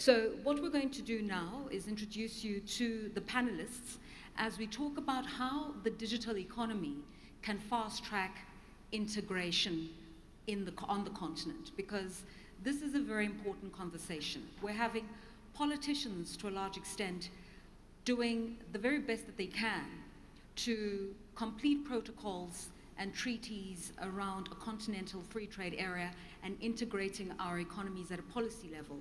So what we're going to do now is introduce you to the panelists as we talk about how the digital economy can fast-track integration on the continent, because this is a very important conversation. We're having politicians, to a large extent, doing the very best that they can to complete protocols and treaties around a continental free trade area and integrating our economies at a policy level.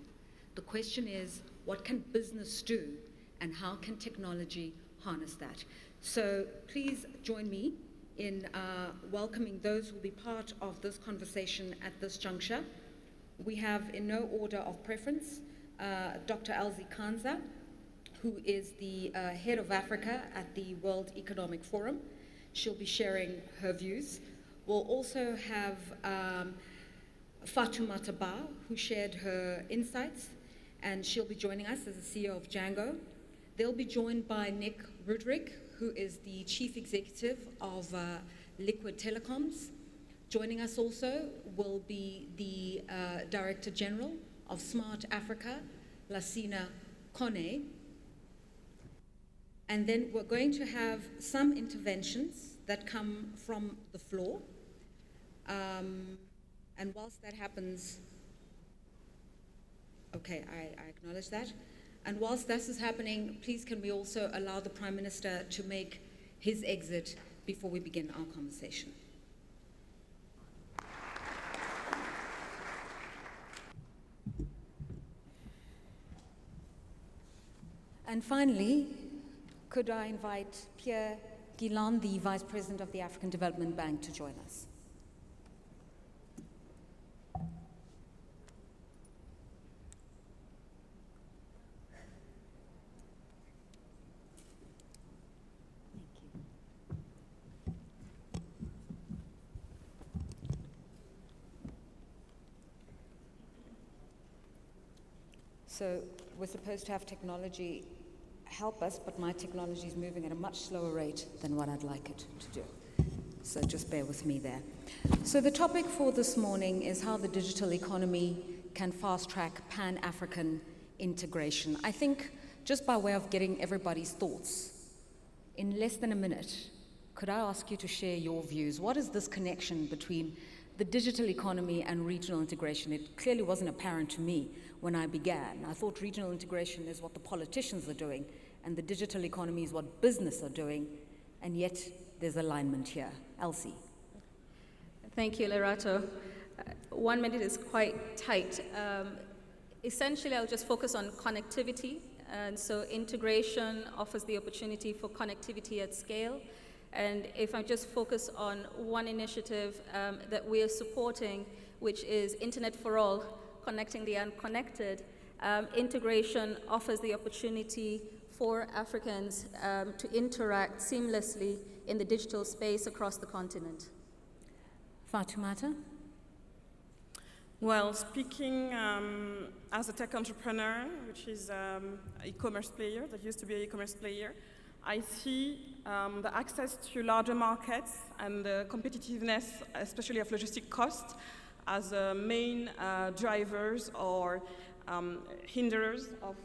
The question is, what can business do and how can technology harness that? So please join me in welcoming those who will be part of this conversation at this juncture. We have, in no order of preference, Dr. Elsie Kanza, who is the head of Africa at the World Economic Forum. She'll be sharing her views. We'll also have Fatoumata Ba, who shared her insights, and she'll be joining us as the CEO of Django. They'll be joined by Nick Rudrick, who is the chief executive of Liquid Telecoms. Joining us also will be the Director General of Smart Africa, Lasina Kone. And then we're going to have some interventions that come from the floor. And whilst that happens, okay, I acknowledge that. And whilst this is happening, please can we also allow the Prime Minister to make his exit before we begin our conversation. And finally, could I invite Pierre Guillain, the Vice President of the African Development Bank, to join us? So we're supposed to have technology help us, but my technology is moving at a much slower rate than what I'd like it to do. So just bear with me there. So the topic for this morning is how the digital economy can fast-track Pan-African integration. I think just by way of getting everybody's thoughts, in less than a minute, could I ask you to share your views? What is this connection between the digital economy and regional integration? It clearly wasn't apparent to me when I began. I thought regional integration is what the politicians are doing, and the digital economy is what business are doing, and yet there's alignment here. Elsie. Thank you, Lerato. 1 minute is quite tight. Essentially, I'll just focus on connectivity, and so integration offers the opportunity for connectivity at scale. And if I just focus on one initiative that we are supporting, which is Internet for All, connecting the unconnected, integration offers the opportunity for Africans to interact seamlessly in the digital space across the continent. Fatoumata? Well, speaking as a tech entrepreneur, which is an e-commerce player, that used to be an e-commerce player, I see the access to larger markets and the competitiveness, especially of logistic costs, as main drivers or hinderers of,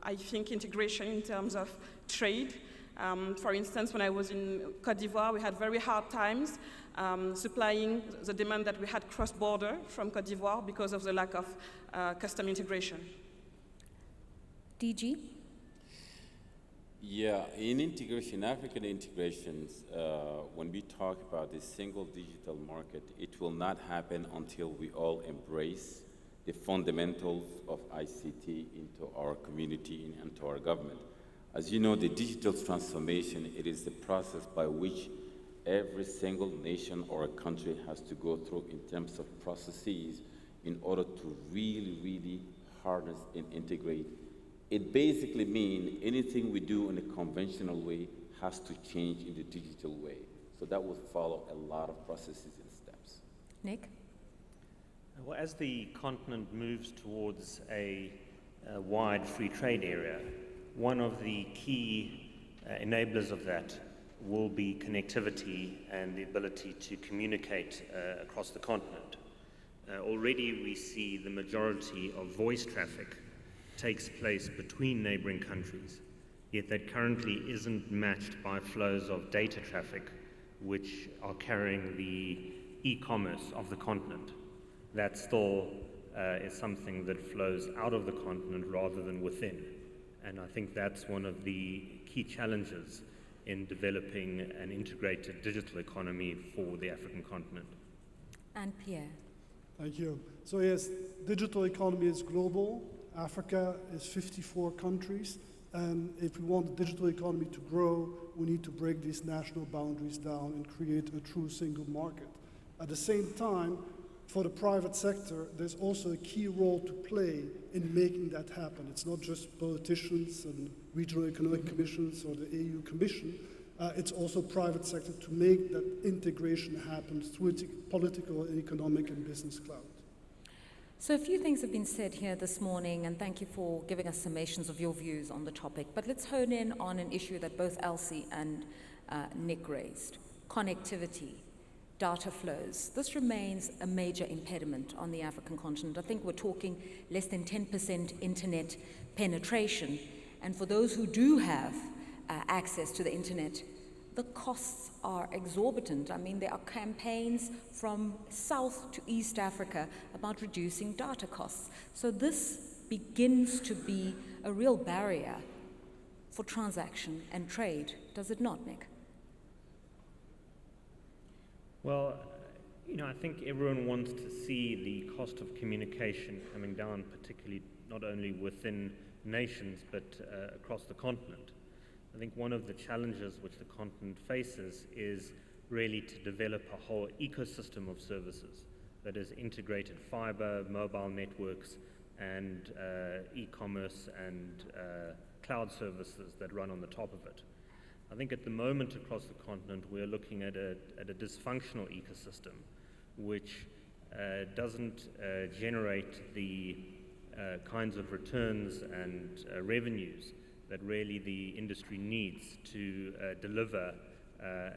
I think, integration in terms of trade. For instance, when I was in Côte d'Ivoire, we had very hard times supplying the demand that we had cross-border from Côte d'Ivoire because of the lack of custom integration. DG? Yeah, in integration, African integrations, when we talk about this single digital market, it will not happen until we all embrace the fundamentals of ICT into our community and into our government. As you know, the digital transformation, it is the process by which every single nation or a country has to go through in terms of processes in order to really, really harness and integrate. It basically means anything we do in a conventional way has to change in the digital way. So that will follow a lot of processes and steps. Nick? Well, as the continent moves towards a wide free trade area, one of the key enablers of that will be connectivity and the ability to communicate across the continent. Already we see the majority of voice traffic takes place between neighboring countries, yet that currently isn't matched by flows of data traffic which are carrying the e-commerce of the continent. That still is something that flows out of the continent rather than within. And I think that's one of the key challenges in developing an integrated digital economy for the African continent. And Pierre. Thank you. So yes, digital economy is global. Africa is 54 countries. And if we want the digital economy to grow, we need to break these national boundaries down and create a true single market. At the same time, for the private sector, there's also a key role to play in making that happen. It's not just politicians and regional economic commissions or the AU Commission. It's also private sector to make that integration happen through political, economic, and business cloud. So a few things have been said here this morning, and thank you for giving us summations of your views on the topic. But let's hone in on an issue that both Elsie and Nick raised: connectivity, data flows. This remains a major impediment on the African continent. I think we're talking less than 10% internet penetration. And for those who do have access to the internet, the costs are exorbitant. I mean, there are campaigns from South to East Africa about reducing data costs. So this begins to be a real barrier for transaction and trade, does it not, Nick? Well, I think everyone wants to see the cost of communication coming down, particularly not only within nations, but across the continent. I think one of the challenges which the continent faces is really to develop a whole ecosystem of services that is integrated fiber, mobile networks, and e-commerce and cloud services that run on the top of it. I think at the moment across the continent we're looking at a dysfunctional ecosystem which doesn't generate the kinds of returns and revenues that really the industry needs to deliver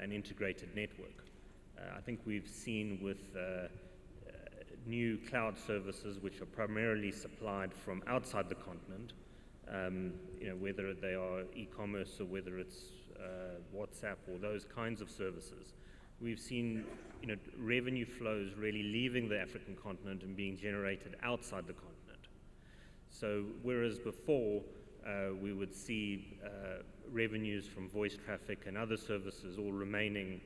an integrated network. I think we've seen with new cloud services which are primarily supplied from outside the continent, whether they are e-commerce or whether it's WhatsApp or those kinds of services, we've seen revenue flows really leaving the African continent and being generated outside the continent. So whereas before we would see revenues from voice traffic and other services all remaining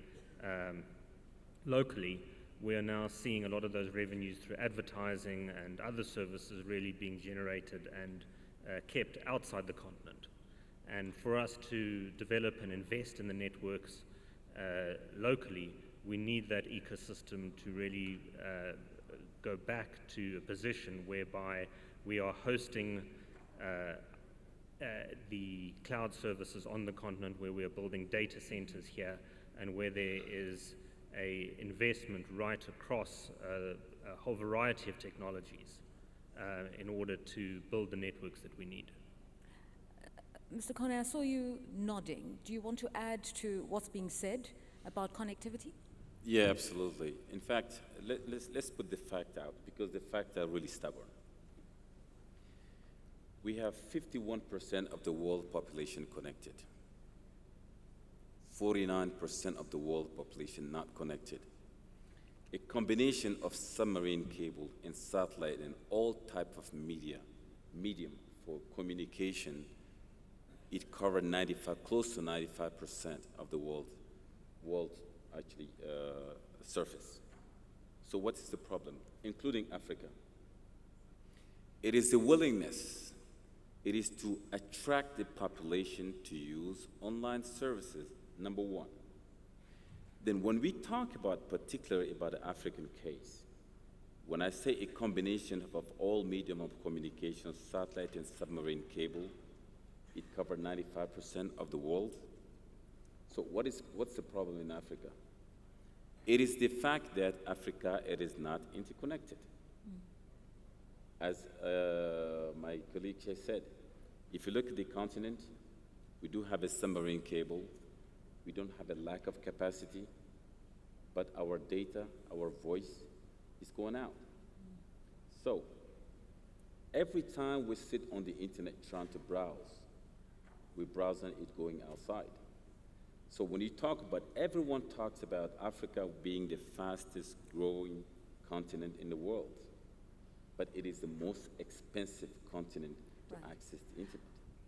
locally, we are now seeing a lot of those revenues through advertising and other services really being generated and kept outside the continent. And for us to develop and invest in the networks locally, we need that ecosystem to really go back to a position whereby we are hosting the cloud services on the continent, where we are building data centers here, and where there is an investment right across a whole variety of technologies in order to build the networks that we need. Mr. Kone, I saw you nodding. Do you want to add to what's being said about connectivity? Yeah, absolutely. In fact, let's put the fact out, because the facts are really stubborn. We have 51% of the world population connected, 49% of the world population not connected. A combination of submarine cable and satellite and all type of medium for communication, it covered close to 95% of the world surface. So what is the problem, including Africa? It is the willingness. It is to attract the population to use online services, number one. Then when we talk about, particularly about the African case, when I say a combination of all medium of communication, satellite and submarine cable, it covered 95% of the world. So what's the problem in Africa? It is the fact that Africa, it is not interconnected. As my colleague said, if you look at the continent, we do have a submarine cable. We don't have a lack of capacity, but our data, our voice is going out. So every time we sit on the internet trying to browse, we're browsing it going outside. So when you talk about, everyone talks about Africa being the fastest growing continent in the world, but it is the most expensive continent to access the internet.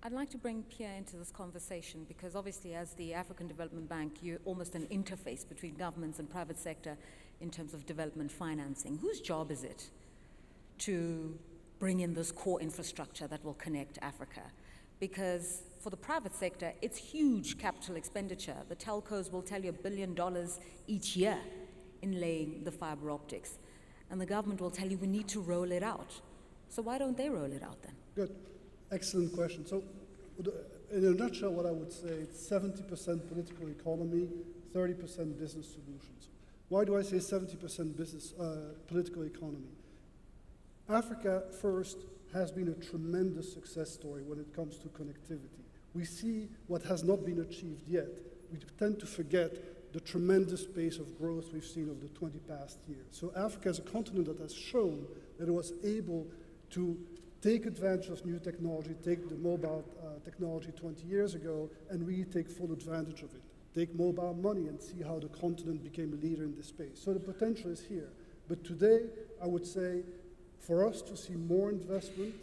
I'd like to bring Pierre into this conversation because obviously as the African Development Bank, you're almost an interface between governments and private sector in terms of development financing. Whose job is it to bring in this core infrastructure that will connect Africa? Because for the private sector, it's huge capital expenditure. The telcos will tell you $1 billion each year in laying the fiber optics. And the government will tell you we need to roll it out. So why don't they roll it out then? Good. Excellent question. So, in a nutshell, what I would say, it's 70% political economy, 30% business solutions. Why do I say 70% business political economy? Africa, first, has been a tremendous success story when it comes to connectivity. We see what has not been achieved yet. We tend to forget the tremendous pace of growth we've seen over the 20 past years. So Africa is a continent that has shown that it was able to take advantage of new technology, take the mobile technology 20 years ago, and really take full advantage of it. Take mobile money and see how the continent became a leader in this space. So the potential is here. But today, I would say, for us to see more investment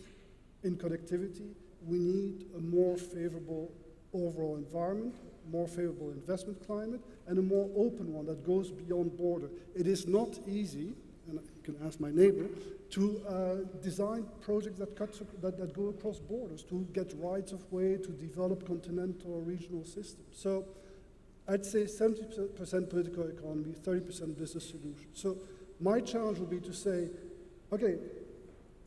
in connectivity, we need a more favorable overall environment, more favorable investment climate, and a more open one that goes beyond border. It is not easy, and you can ask my neighbor, to design projects that go across borders, to get rights of way, to develop continental or regional systems. So I'd say 70% political economy, 30% business solutions. So my challenge would be to say, okay,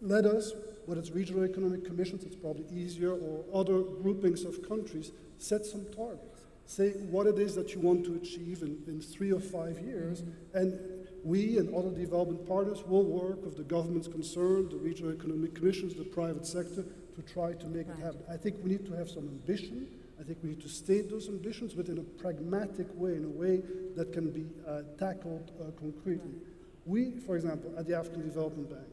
let us, whether it's regional economic commissions, it's probably easier, or other groupings of countries, set some targets. Say what it is that you want to achieve in 3 or 5 years, and we and other development partners will work with the governments concerned, the regional economic commissions, the private sector, to try to make it happen. I think we need to have some ambition. I think we need to state those ambitions, but in a pragmatic way, in a way that can be tackled concretely. We, for example, at the African Development Bank,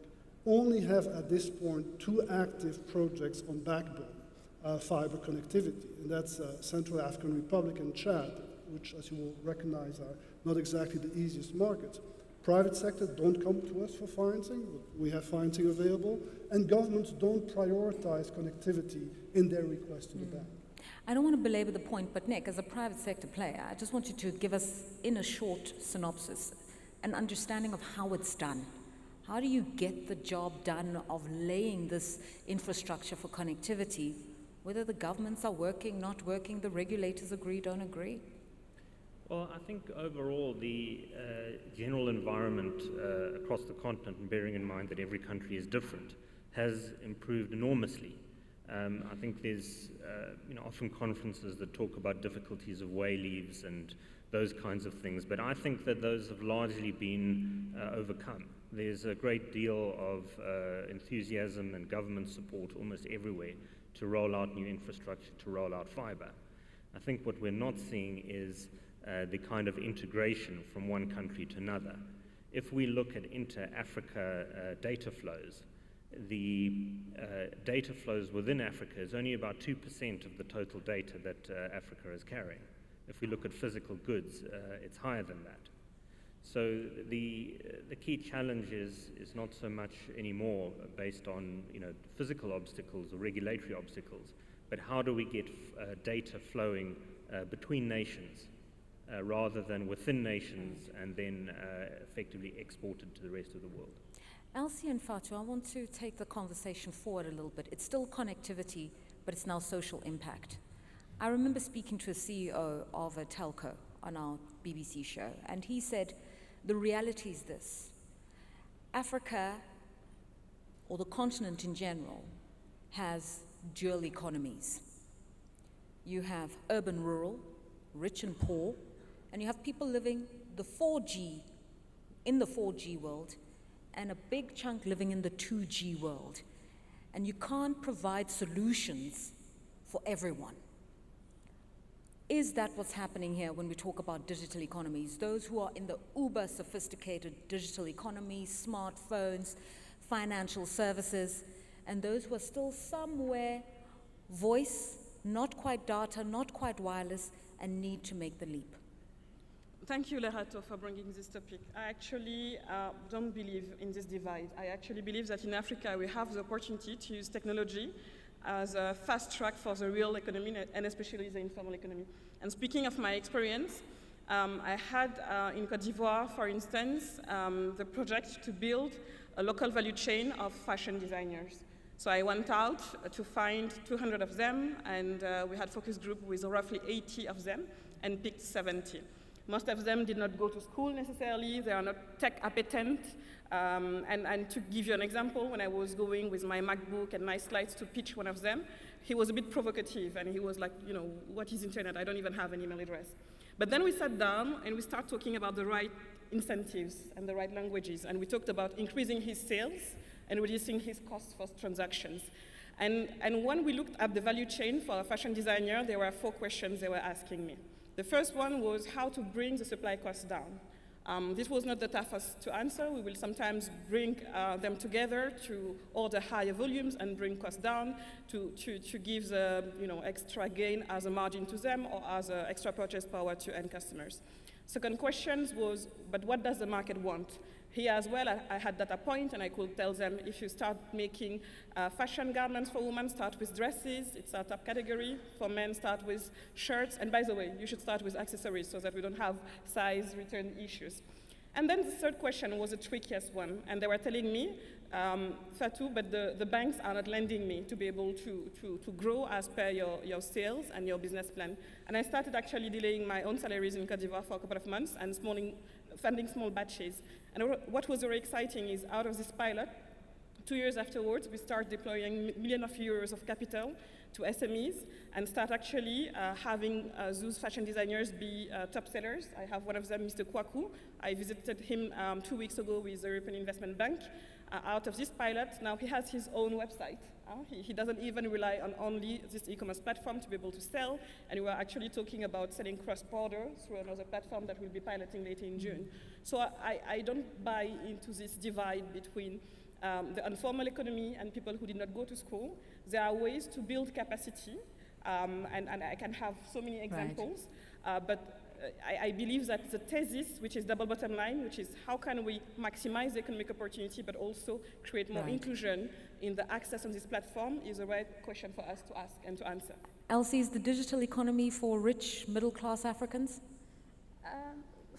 only have at this point 2 active projects on backbone fiber connectivity, and that's Central African Republic and Chad, which, as you will recognize, are not exactly the easiest markets. Private sector don't come to us for financing. We have financing available, and governments don't prioritize connectivity in their request to the bank. I don't want to belabor the point, but Nick, as a private sector player, I just want you to give us, in a short synopsis, an understanding of how it's done. How do you get the job done of laying this infrastructure for connectivity, whether the governments are working, not working, the regulators agree, don't agree? Well, I think overall the general environment across the continent, and bearing in mind that every country is different, has improved enormously. I think there's often conferences that talk about difficulties of way leaves and those kinds of things, but I think that those have largely been overcome. There's a great deal of enthusiasm and government support almost everywhere to roll out new infrastructure, to roll out fiber. I think what we're not seeing is the kind of integration from one country to another. If we look at inter-Africa data flows, the data flows within Africa is only about 2% of the total data that Africa is carrying. If we look at physical goods, it's higher than that. So the key challenge is not so much anymore based on physical obstacles or regulatory obstacles, but how do we get data flowing between nations rather than within nations and then effectively exported to the rest of the world. Elsie and Fatu, I want to take the conversation forward a little bit. It's still connectivity, but it's now social impact. I remember speaking to a CEO of a telco on our BBC show, and he said, the reality is this: Africa, or the continent in general, has dual economies. You have urban-rural, rich and poor, and you have people living in the 4G world, and a big chunk living in the 2G world. And you can't provide solutions for everyone. Is that what's happening here when we talk about digital economies? Those who are in the uber sophisticated digital economy, smartphones, financial services, and those who are still somewhere voice, not quite data, not quite wireless, and need to make the leap? Thank you, Lerato, for bringing this topic. I actually don't believe in this divide. I actually believe that in Africa we have the opportunity to use technology as a fast track for the real economy, and especially the informal economy. And speaking of my experience, I had in Côte d'Ivoire, for instance, the project to build a local value chain of fashion designers. So I went out to find 200 of them, and we had focus group with roughly 80 of them, and picked 70. Most of them did not go to school necessarily, they are not tech appetent. And to give you an example, when I was going with my MacBook and my slides to pitch one of them, he was a bit provocative, and he was like, you know, what is internet? I don't even have an email address. But then we sat down and we started talking about the right incentives and the right languages, and we talked about increasing his sales and reducing his costs for transactions. And when we looked at the value chain for a fashion designer, there were 4 questions they were asking me. The first one was how to bring the supply costs down. This was not the toughest to answer. We will sometimes bring them together to order higher volumes and bring costs down to give the extra gain as a margin to them or as extra purchase power to end customers. Second question was, but what does the market want? Here as well, I had data point, and I could tell them, if you start making fashion garments for women, start with dresses, it's our top category. For men, start with shirts. And by the way, you should start with accessories so that we don't have size return issues. And then the third question was the trickiest one. And they were telling me, Fatou, but the banks are not lending me to be able to grow as per your sales and your business plan. And I started actually delaying my own salaries in Côte d'Ivoire for a couple of months and funding small batches. And what was very exciting is, out of this pilot, 2 years afterwards, we start deploying millions of euros of capital to SMEs and start actually having those fashion designers be top sellers. I have one of them, Mr. Kwaku. I visited him 2 weeks ago with the European Investment Bank. Out of this pilot, now he has his own website. He doesn't even rely on only this e-commerce platform to be able to sell, and we are actually talking about selling cross-border through another platform that we'll be piloting later in June. So I don't buy into this divide between the informal economy and people who did not go to school. There are ways to build capacity, and I can have so many examples, but I believe that the thesis, which is double bottom line, which is how can we maximize the economic opportunity but also create more inclusion in the access on this platform, is the right question for us to ask and to answer. Elsie, is the digital economy for rich, middle-class Africans?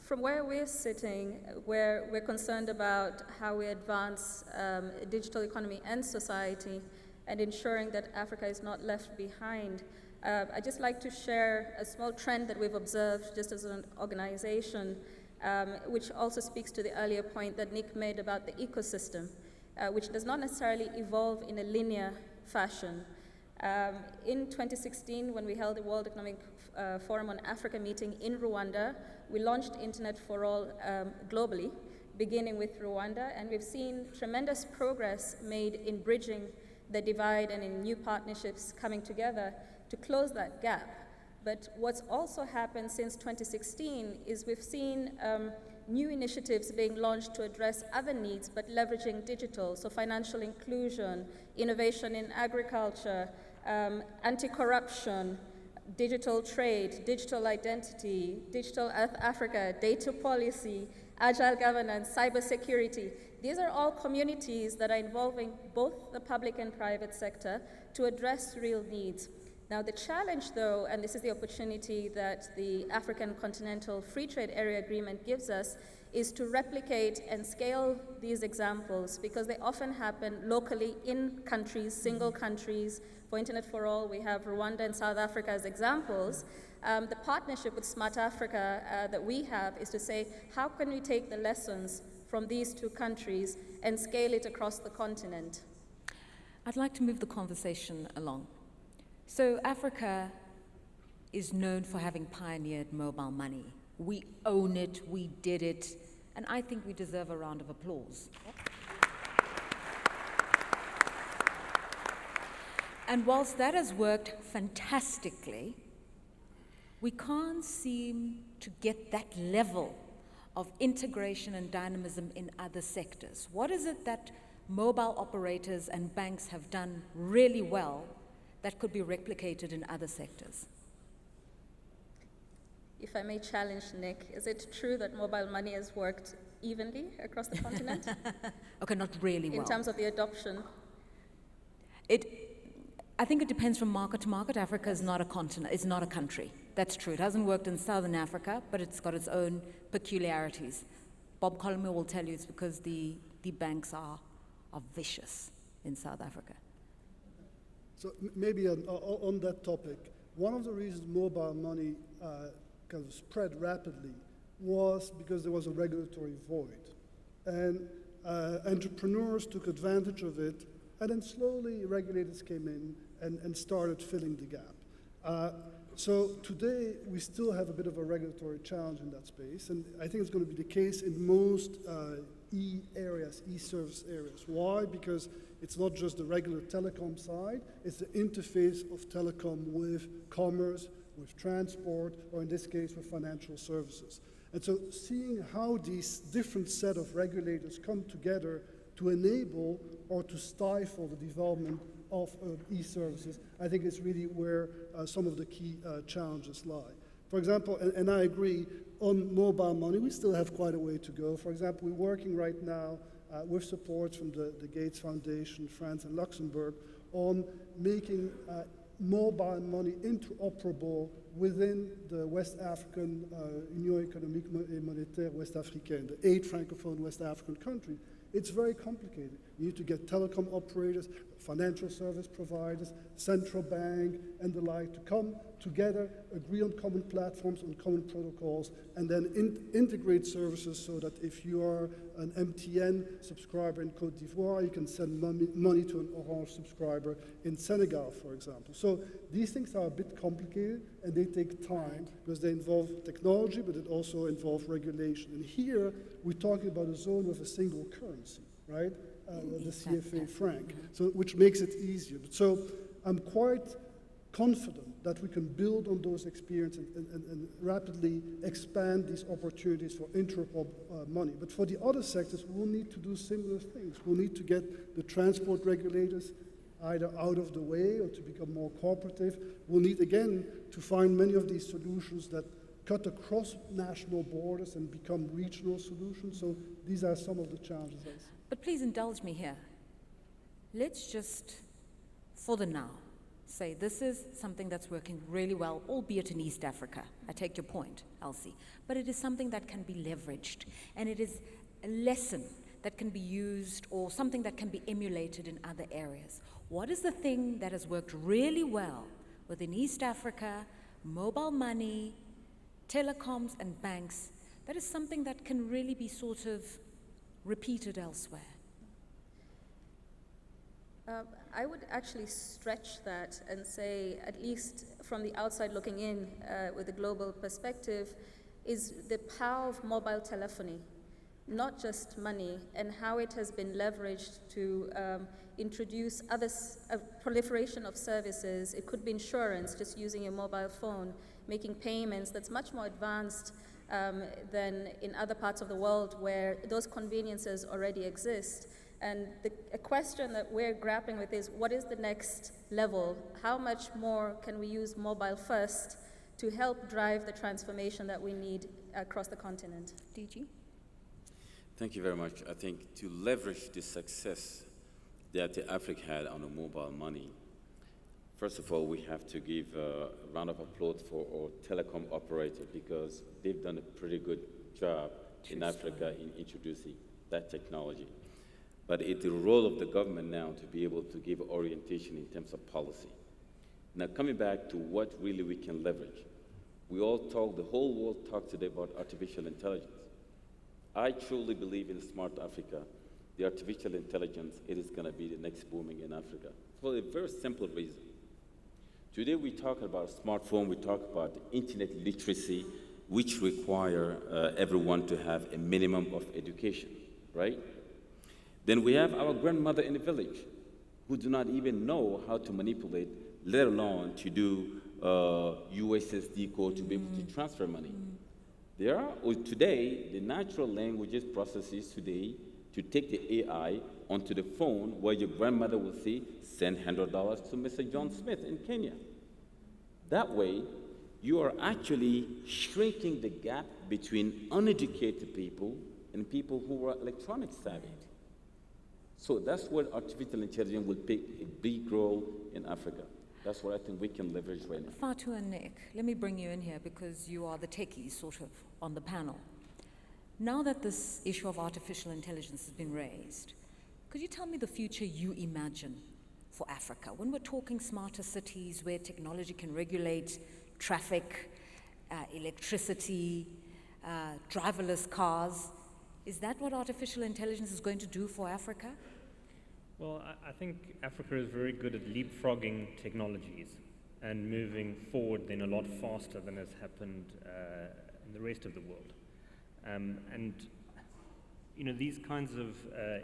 From where we're sitting, where we're concerned about how we advance a digital economy and society and ensuring that Africa is not left behind, I'd just like to share a small trend that we've observed just as an organization, which also speaks to the earlier point that Nick made about the ecosystem, which does not necessarily evolve in a linear fashion. In 2016, when we held the World Economic Forum on Africa meeting in Rwanda, we launched Internet for All globally, beginning with Rwanda, and we've seen tremendous progress made in bridging the divide and in new partnerships coming together to close that gap. But what's also happened since 2016 is we've seen new initiatives being launched to address other needs, but leveraging digital, so financial inclusion, innovation in agriculture, anti-corruption, digital trade, digital identity, digital Africa, data policy, agile governance, cybersecurity. These are all communities that are involving both the public and private sector to address real needs. Now the challenge though, and this is the opportunity that the African Continental Free Trade Area Agreement gives us, is to replicate and scale these examples because they often happen locally in countries, single countries. For Internet for All, we have Rwanda and South Africa as examples. The partnership with Smart Africa that we have is to say, how can we take the lessons from these 2 countries and scale it across the continent? I'd like to move the conversation along. So Africa is known for having pioneered mobile money. We own it, we did it, and I think we deserve a round of applause. And whilst that has worked fantastically, we can't seem to get that level of integration and dynamism in other sectors. What is it that mobile operators and banks have done really well that could be replicated in other sectors? If I may challenge Nick, is it true that mobile money has worked evenly across the continent Okay, not really well. in terms of the adoption? I think it depends from market to market. Africa is not a continent, it's not a country. That's true. It hasn't worked in Southern Africa, but it's got its own peculiarities. Bob Colomer will tell you it's because the banks are vicious in South Africa. So maybe on that topic, one of the reasons mobile money kind of spread rapidly was because there was a regulatory void. And entrepreneurs took advantage of it, and then slowly regulators came in and started filling the gap. So today, we still have a bit of a regulatory challenge in that space, and I think it's going to be the case in most e-service areas. Why? Because it's not just the regular telecom side, it's the interface of telecom with commerce, with transport, or in this case, with financial services. And so seeing how these different set of regulators come together to enable or to stifle the development of e-services, I think is really where some of the key challenges lie. For example, and I agree, on mobile money, we still have quite a way to go. For example, we're working right now with support from the Gates Foundation, France and Luxembourg, on making mobile money interoperable within the West African Union économique et monétaire West Africaine, the 8 Francophone West African countries. It's very complicated. You need to get telecom operators, financial service providers, central bank, and the like to come together, agree on common platforms, on common protocols, and then integrate services so that if you are an MTN subscriber in Côte d'Ivoire, you can send money to an Orange subscriber in Senegal, for example. So these things are a bit complicated, and they take time because they involve technology, but it also involves regulation. And here, we're talking about a zone with a single currency, right? The CFA franc, so which makes it easier. So I'm quite confident that we can build on those experiences and rapidly expand these opportunities for interoperable money. But for the other sectors, we'll need to do similar things. We'll need to get the transport regulators either out of the way or to become more cooperative. We'll need, again, to find many of these solutions that cut across national borders and become regional solutions. So these are some of the challenges I see. But please indulge me here. Let's just, for the now, say this is something that's working really well, albeit in East Africa. I take your point, Elsie. But it is something that can be leveraged, and it is a lesson that can be used or something that can be emulated in other areas. What is the thing that has worked really well within East Africa, mobile money, telecoms, and banks, that is something that can really be sort of repeated elsewhere? I would actually stretch that and say, at least from the outside looking in with a global perspective, is the power of mobile telephony, not just money, and how it has been leveraged to introduce a proliferation of services. It could be insurance, just using a mobile phone, making payments that's much more advanced than in other parts of the world where those conveniences already exist. And a question that we're grappling with is, what is the next level? How much more can we use mobile first to help drive the transformation that we need across the continent? DG? Thank you very much. I think to leverage the success that Africa had on the mobile money, first of all, we have to give a round of applause for our telecom operator because they've done a pretty good job in Africa in introducing that technology. But it's the role of the government now to be able to give orientation in terms of policy. Now, coming back to what really we can leverage, we all talk, the whole world talks today about artificial intelligence. I truly believe in Smart Africa. The artificial intelligence, it is going to be the next booming in Africa for a very simple reason. Today we talk about smartphone, we talk about internet literacy, which require everyone to have a minimum of education, right? Then we have our grandmother in the village who do not even know how to manipulate, let alone to do USSD code to be able to transfer money. There are, today, the natural languages processes today to take the AI onto the phone where your grandmother will say, send $100 to Mr. John Smith in Kenya. That way, you are actually shrinking the gap between uneducated people and people who are electronic savvy. So that's where artificial intelligence will play a big role in Africa. That's what I think we can leverage right now. Fatu and Nick, let me bring you in here because you are the techies sort of on the panel. Now that this issue of artificial intelligence has been raised, could you tell me the future you imagine for Africa? When we're talking smarter cities where technology can regulate traffic, electricity, driverless cars, is that what artificial intelligence is going to do for Africa? Well, I think Africa is very good at leapfrogging technologies and moving forward then a lot faster than has happened in the rest of the world. And you know, these kinds of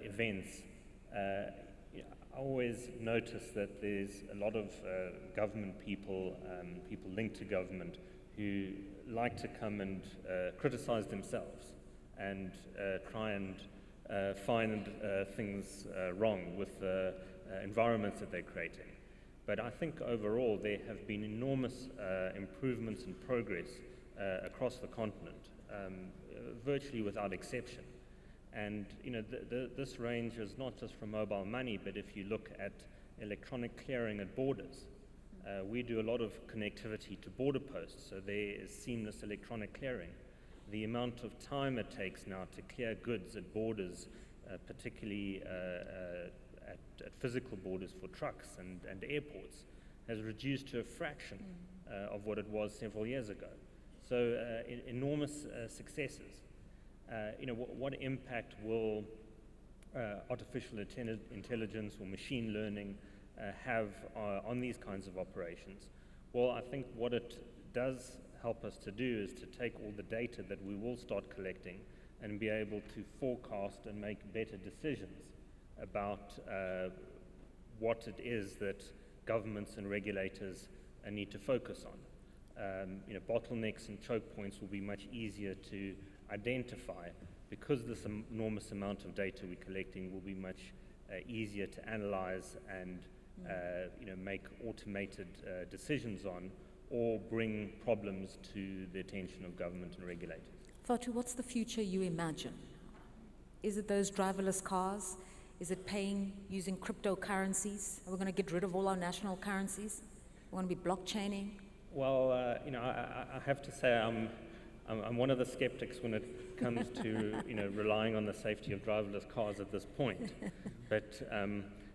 events, I always notice that there's a lot of government people, people linked to government, who like to come and criticize themselves and try and find things wrong with the environments that they're creating. But I think overall there have been enormous improvements and progress across the continent, virtually without exception. And you know, this ranges not just from mobile money, but if you look at electronic clearing at borders, we do a lot of connectivity to border posts, so there is seamless electronic clearing. The amount of time it takes now to clear goods at borders, particularly at physical borders for trucks and airports, has reduced to a fraction of what it was several years ago. So enormous successes. You know, what impact will artificial intelligence or machine learning have on these kinds of operations? Well, I think what it does help us to do is to take all the data that we will start collecting and be able to forecast and make better decisions about what it is that governments and regulators need to focus on. You know, bottlenecks and choke points will be much easier to identify because this enormous amount of data we're collecting will be much easier to analyze and you know, make automated decisions on, or bring problems to the attention of government and regulators. Fatu, what's the future you imagine? Is it those driverless cars? Is it paying using cryptocurrencies? Are we going to get rid of all our national currencies? We're going to be blockchaining? Well, you know, I have to say I'm one of the skeptics when it comes to you know, relying on the safety of driverless cars at this point. But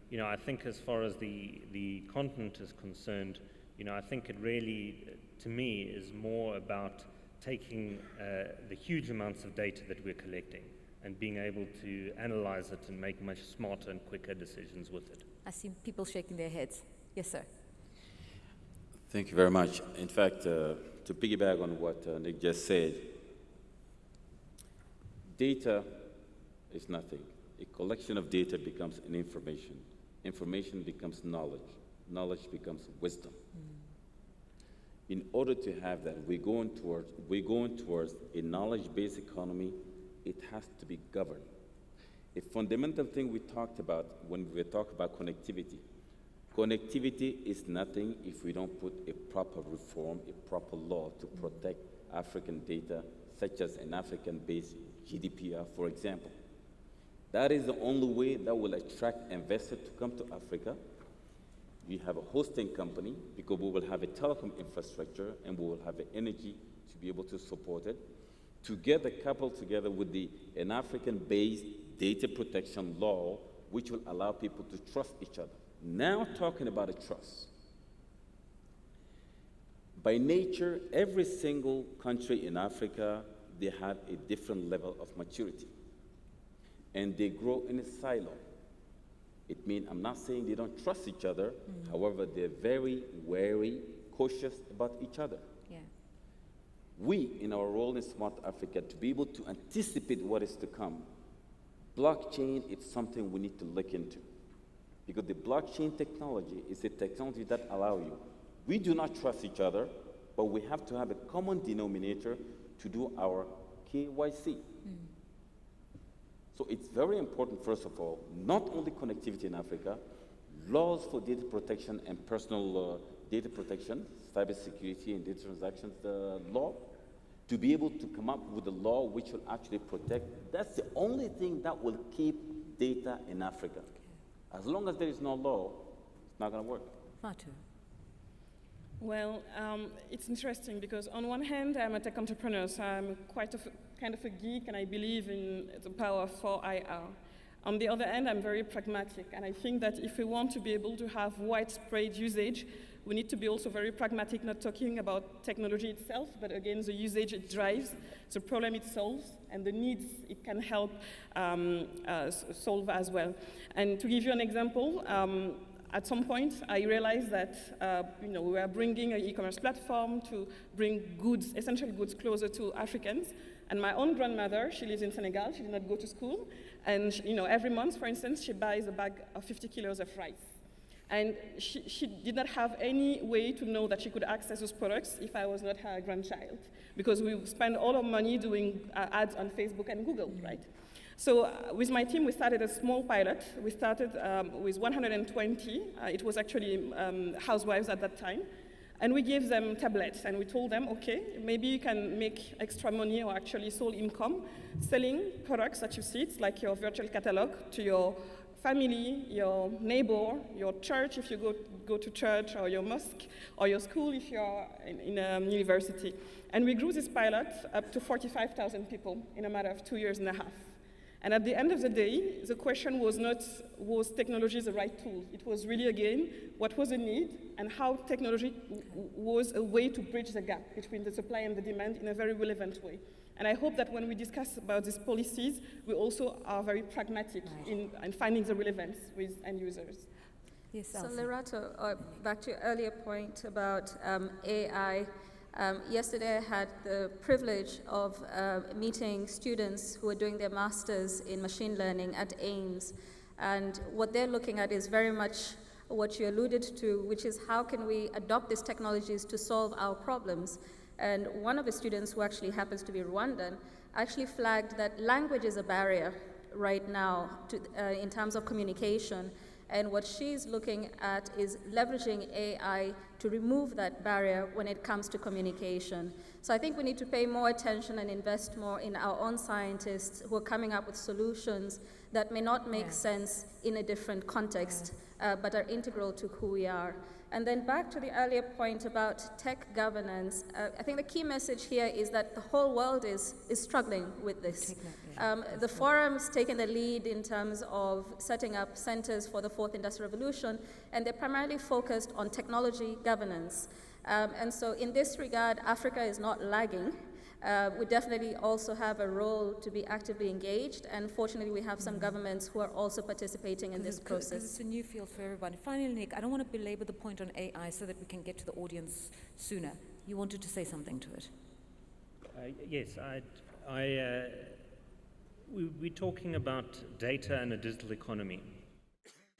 you know, I think as far as the continent is concerned, you know, I think it really, to me, is more about taking the huge amounts of data that we're collecting and being able to analyze it and make much smarter and quicker decisions with it. I see people shaking their heads. Yes, sir. Thank you very much. In fact, to piggyback on what Nick just said, data is nothing. A collection of data becomes an information. Information becomes knowledge. Knowledge becomes wisdom. In order to have that, we're going towards a knowledge-based economy. It has to be governed. A fundamental thing we talked about when we talk about connectivity. Connectivity is nothing if we don't put a proper reform, a proper law to protect African data, such as an African-based GDPR, for example. That is the only way that will attract investors to come to Africa. We have a hosting company because we will have a telecom infrastructure and we will have the energy to be able to support it. Together, coupled together with an African-based data protection law, which will allow people to trust each other. Now talking about a trust. By nature, every single country in Africa, they have a different level of maturity. And they grow in a silo. It means, I'm not saying they don't trust each other, however, they're very wary, cautious about each other. Yeah. We, in our role in Smart Africa, to be able to anticipate what is to come, blockchain is something we need to look into. Because the blockchain technology is a technology that allows you. We do not trust each other, but we have to have a common denominator to do our KYC. So it's very important, first of all, not only connectivity in Africa, laws for data protection and personal data protection, cybersecurity and data transactions law, to be able to come up with a law which will actually protect. That's the only thing that will keep data in Africa. As long as there is no law, it's not going to work. Fatu. Well, it's interesting because on one hand, I'm a tech entrepreneur, so I'm kind of a geek, and I believe in the power of 4IR. On the other hand, I'm very pragmatic, and I think that if we want to be able to have widespread usage, we need to be also very pragmatic, not talking about technology itself, but again, the usage it drives, the problem it solves, and the needs it can help solve as well. And to give you an example, at some point, I realized that we were bringing an e-commerce platform to bring goods, essential goods, closer to Africans. And my own grandmother, she lives in Senegal. She did not go to school, and every month, for instance, she buys a bag of 50 kilos of rice. And she did not have any way to know that she could access those products if I was not her grandchild, because we spend all our money doing ads on Facebook and Google, right? So with my team, we started a small pilot. We started with 120. It was actually housewives at that time. And we gave them tablets, and we told them, okay, maybe you can make extra money or actually sole income selling products that you see, it's like your virtual catalog, to your family, your neighbor, your church if you go to church, or your mosque, or your school if you're in a university. And we grew this pilot up to 45,000 people in a matter of 2 years and a half. And at the end of the day, the question was not, was technology the right tool? It was really, again, what was the need and how technology was a way to bridge the gap between the supply and the demand in a very relevant way. And I hope that when we discuss about these policies, we also are very pragmatic in finding the relevance with end users. Yes, So, Elsie. Lerato, back to your earlier point about AI. Yesterday, I had the privilege of meeting students who are doing their masters in machine learning at Ames. And what they're looking at is very much what you alluded to, which is how can we adopt these technologies to solve our problems. And one of the students, who actually happens to be Rwandan, actually flagged that language is a barrier right now in terms of communication. And what she's looking at is leveraging AI to remove that barrier when it comes to communication. So I think we need to pay more attention and invest more in our own scientists who are coming up with solutions that may not make sense in a different context, but are integral to who we are. And then back to the earlier point about tech governance, I think the key message here is that the whole world is struggling with this. The forum's taken the lead in terms of setting up centers for the fourth industrial revolution, and they're primarily focused on technology governance. And so in this regard, Africa is not lagging. We definitely also have a role to be actively engaged, and fortunately we have some governments who are also participating in this process. Because it's a new field for everybody. Finally, Nick, I don't want to belabor the point on AI so that we can get to the audience sooner. You wanted to say something to it. Yes, we're talking about data and a digital economy,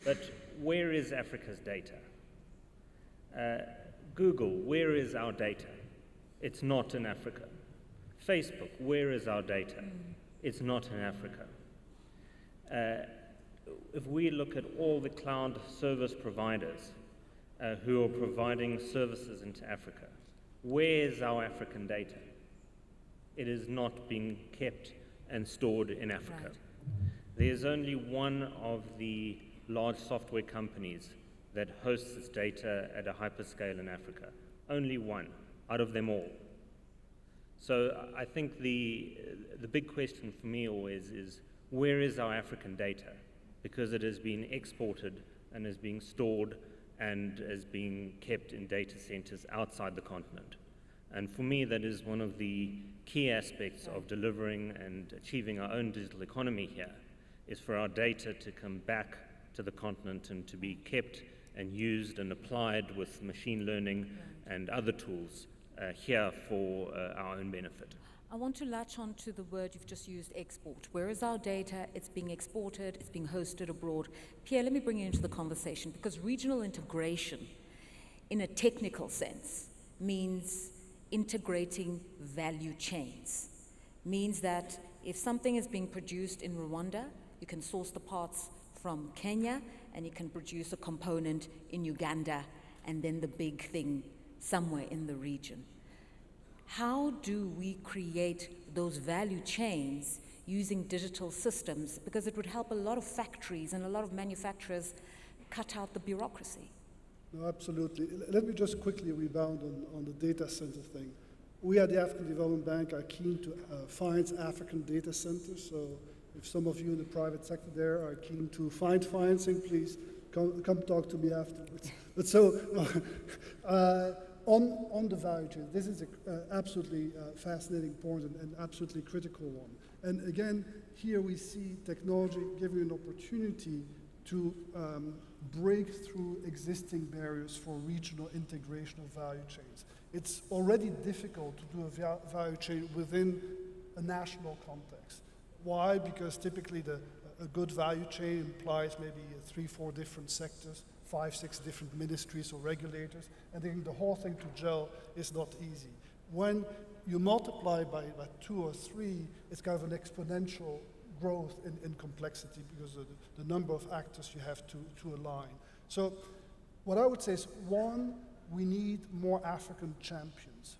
but where is Africa's data? Google, where is our data? It's not in Africa. Facebook, where is our data? It's not in Africa. If we look at all the cloud service providers who are providing services into Africa, where is our African data? It is not being kept and stored in Africa. Right. There's only one of the large software companies that hosts its data at a hyperscale in Africa. Only one out of them all. So I think the big question for me always is, where is our African data? Because it has been exported and is being stored and is being kept in data centers outside the continent. And for me, that is one of the key aspects of delivering and achieving our own digital economy here, is for our data to come back to the continent and to be kept and used and applied with machine learning and other tools here for our own benefit. I want to latch on to the word you've just used, export. Where is our data? It's being exported, it's being hosted abroad. Pierre, let me bring you into the conversation, because regional integration, in a technical sense, means integrating value chains. Means that if something is being produced in Rwanda, you can source the parts from Kenya, and you can produce a component in Uganda, and then the big thing somewhere in the region. How do we create those value chains using digital systems? Because it would help a lot of factories and a lot of manufacturers cut out the bureaucracy. No, absolutely. Let me just quickly rebound on the data center thing. We at the African Development Bank are keen to finance African data centers. So if some of you in the private sector there are keen to find financing, please come talk to me afterwards. But so on the value chain, this is an absolutely fascinating point and absolutely critical one. And again, here we see technology giving an opportunity to break through existing barriers for regional integration of value chains. It's already difficult to do a value chain within a national context. Why? Because typically a good value chain implies maybe 3-4 different sectors, 5-6 different ministries or regulators, and then the whole thing to gel is not easy. When you multiply by 2 or 3, it's kind of an exponential growth in complexity because of the number of actors you have to align. So what I would say is, one, we need more African champions.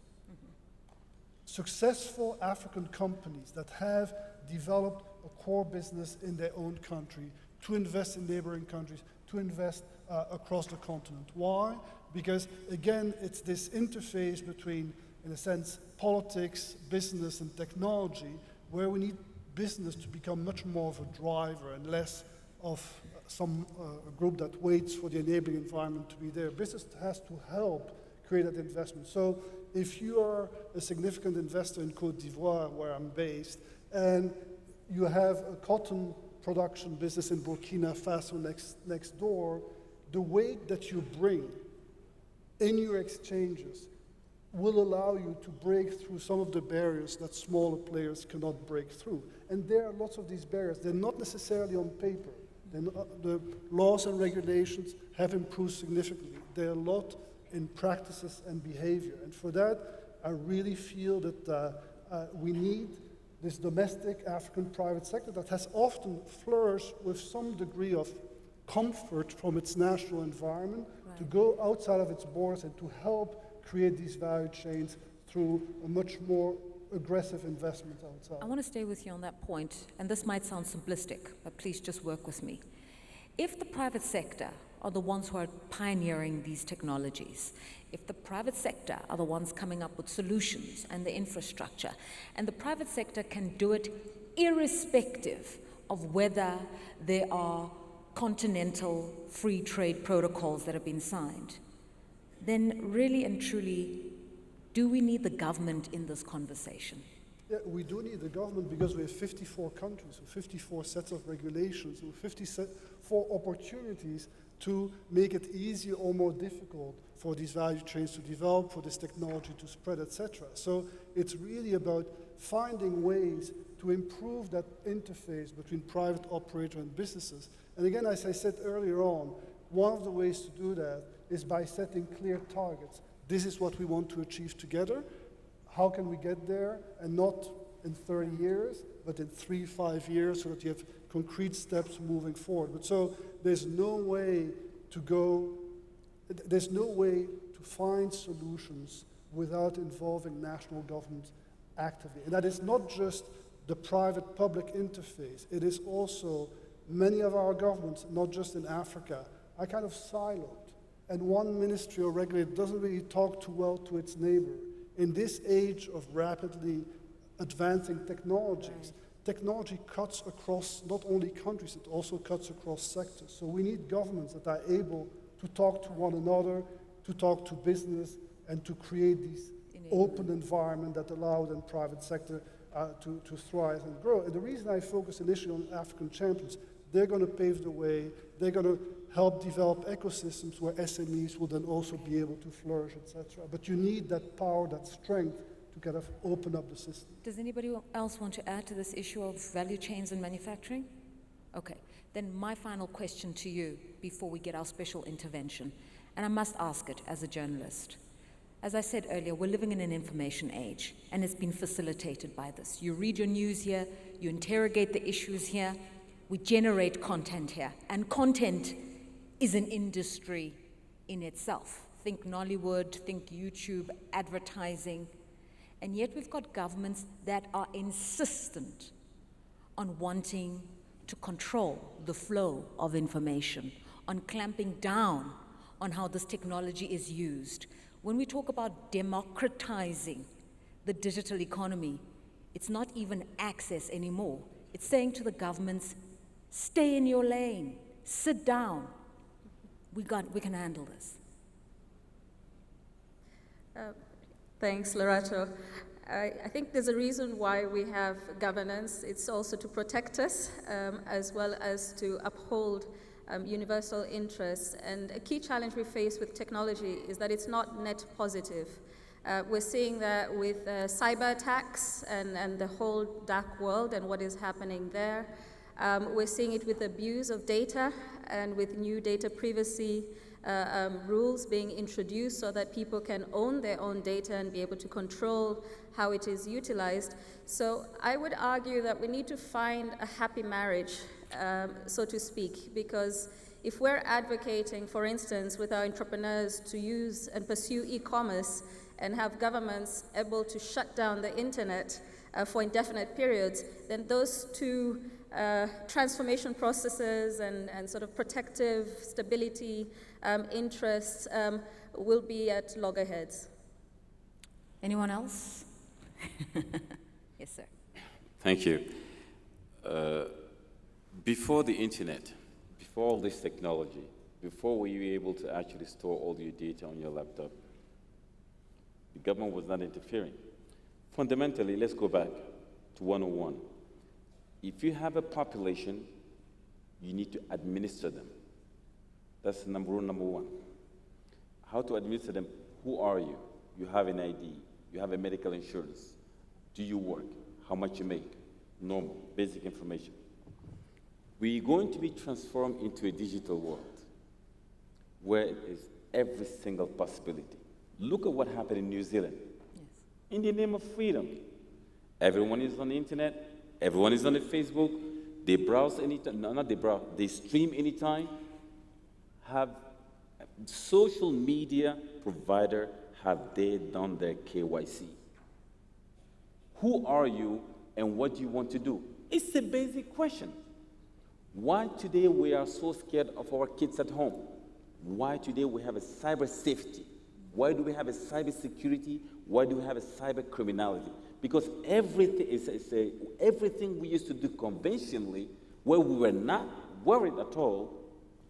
Successful African companies that have developed a core business in their own country to invest in neighboring countries, to invest across the continent. Why? Because again, it's this interface between, in a sense, politics, business, and technology, where we need business to become much more of a driver and less of some group that waits for the enabling environment to be there. Business has to help create that investment. So if you are a significant investor in Côte d'Ivoire, where I'm based, and you have a cotton production business in Burkina Faso next door, the weight that you bring in your exchanges will allow you to break through some of the barriers that smaller players cannot break through. And there are lots of these barriers. They're not necessarily on paper. The laws and regulations have improved significantly. There are a lot in practices and behavior. And for that, I really feel that we need this domestic African private sector that has often flourished with some degree of comfort from its national environment to go outside of its borders and to help create these value chains through a much more aggressive investment outside. I want to stay with you on that point, and this might sound simplistic, but please just work with me. If the private sector are the ones who are pioneering these technologies, if the private sector are the ones coming up with solutions and the infrastructure, and the private sector can do it irrespective of whether there are continental free trade protocols that have been signed, then really and truly, do we need the government in this conversation? Yeah, we do need the government because we have 54 countries, with 54 sets of regulations, with 54 opportunities to make it easier or more difficult for these value chains to develop, for this technology to spread, etc. So it's really about finding ways to improve that interface between private operator and businesses. And again, as I said earlier on, one of the ways to do that is by setting clear targets. This is what we want to achieve together. How can we get there? And not in 30 years, but in 3-5 years, so that you have concrete steps moving forward. But so there's no way to find solutions without involving national governments actively. And that is not just the private-public interface. It is also many of our governments, not just in Africa, are kind of siloed. And one ministry or regulator doesn't really talk too well to its neighbor. In this age of rapidly advancing technologies, technology cuts across not only countries, it also cuts across sectors. So we need governments that are able to talk to one another, to talk to business, and to create these open environment that allow the private sector to thrive and grow. And the reason I focus initially on African champions, they're going to pave the way, they're going to help develop ecosystems where SMEs will then also be able to flourish, etc. But you need that power, that strength to kind of open up the system. Does anybody else want to add to this issue of value chains and manufacturing? Okay, then my final question to you before we get our special intervention, and I must ask it as a journalist. As I said earlier, we're living in an information age, and it's been facilitated by this. You read your news here, you interrogate the issues here, we generate content here. And content is an industry in itself. Think Nollywood, think YouTube, advertising. And yet we've got governments that are insistent on wanting to control the flow of information, on clamping down on how this technology is used. When we talk about democratizing the digital economy, it's not even access anymore. It's saying to the governments, stay in your lane, sit down. We can handle this. Thanks, Lorato. I think there's a reason why we have governance. It's also to protect us, as well as to uphold universal interests. And a key challenge we face with technology is that it's not net positive. We're seeing that with cyber attacks and the whole dark world and what is happening there. We're seeing it with abuse of data and with new data privacy rules being introduced so that people can own their own data and be able to control how it is utilized. So I would argue that we need to find a happy marriage, so to speak, because if we're advocating, for instance, with our entrepreneurs to use and pursue e-commerce and have governments able to shut down the internet for indefinite periods, then those two transformation processes and sort of protective stability interests will be at loggerheads. Anyone else? Yes, sir. Thank you. Before the internet, before all this technology, before we were able to actually store all your data on your laptop, the government was not interfering. Fundamentally, let's go back to 101. If you have a population, you need to administer them. That's rule number one. How to administer them? Who are you? You have an ID. You have a medical insurance. Do you work? How much you make? Normal, basic information. We're going to be transformed into a digital world where it is every single possibility. Look at what happened in New Zealand. Yes. In the name of freedom, everyone is on the internet. Everyone is on the Facebook. They browse anytime. No, not they browse. They stream anytime. Have social media provider, have they done their KYC? Who are you and what do you want to do? It's a basic question. Why today we are so scared of our kids at home? Why today we have a cyber safety? Why do we have a cyber security? Why do we have a cyber criminality? Because everything we used to do conventionally, where we were not worried at all,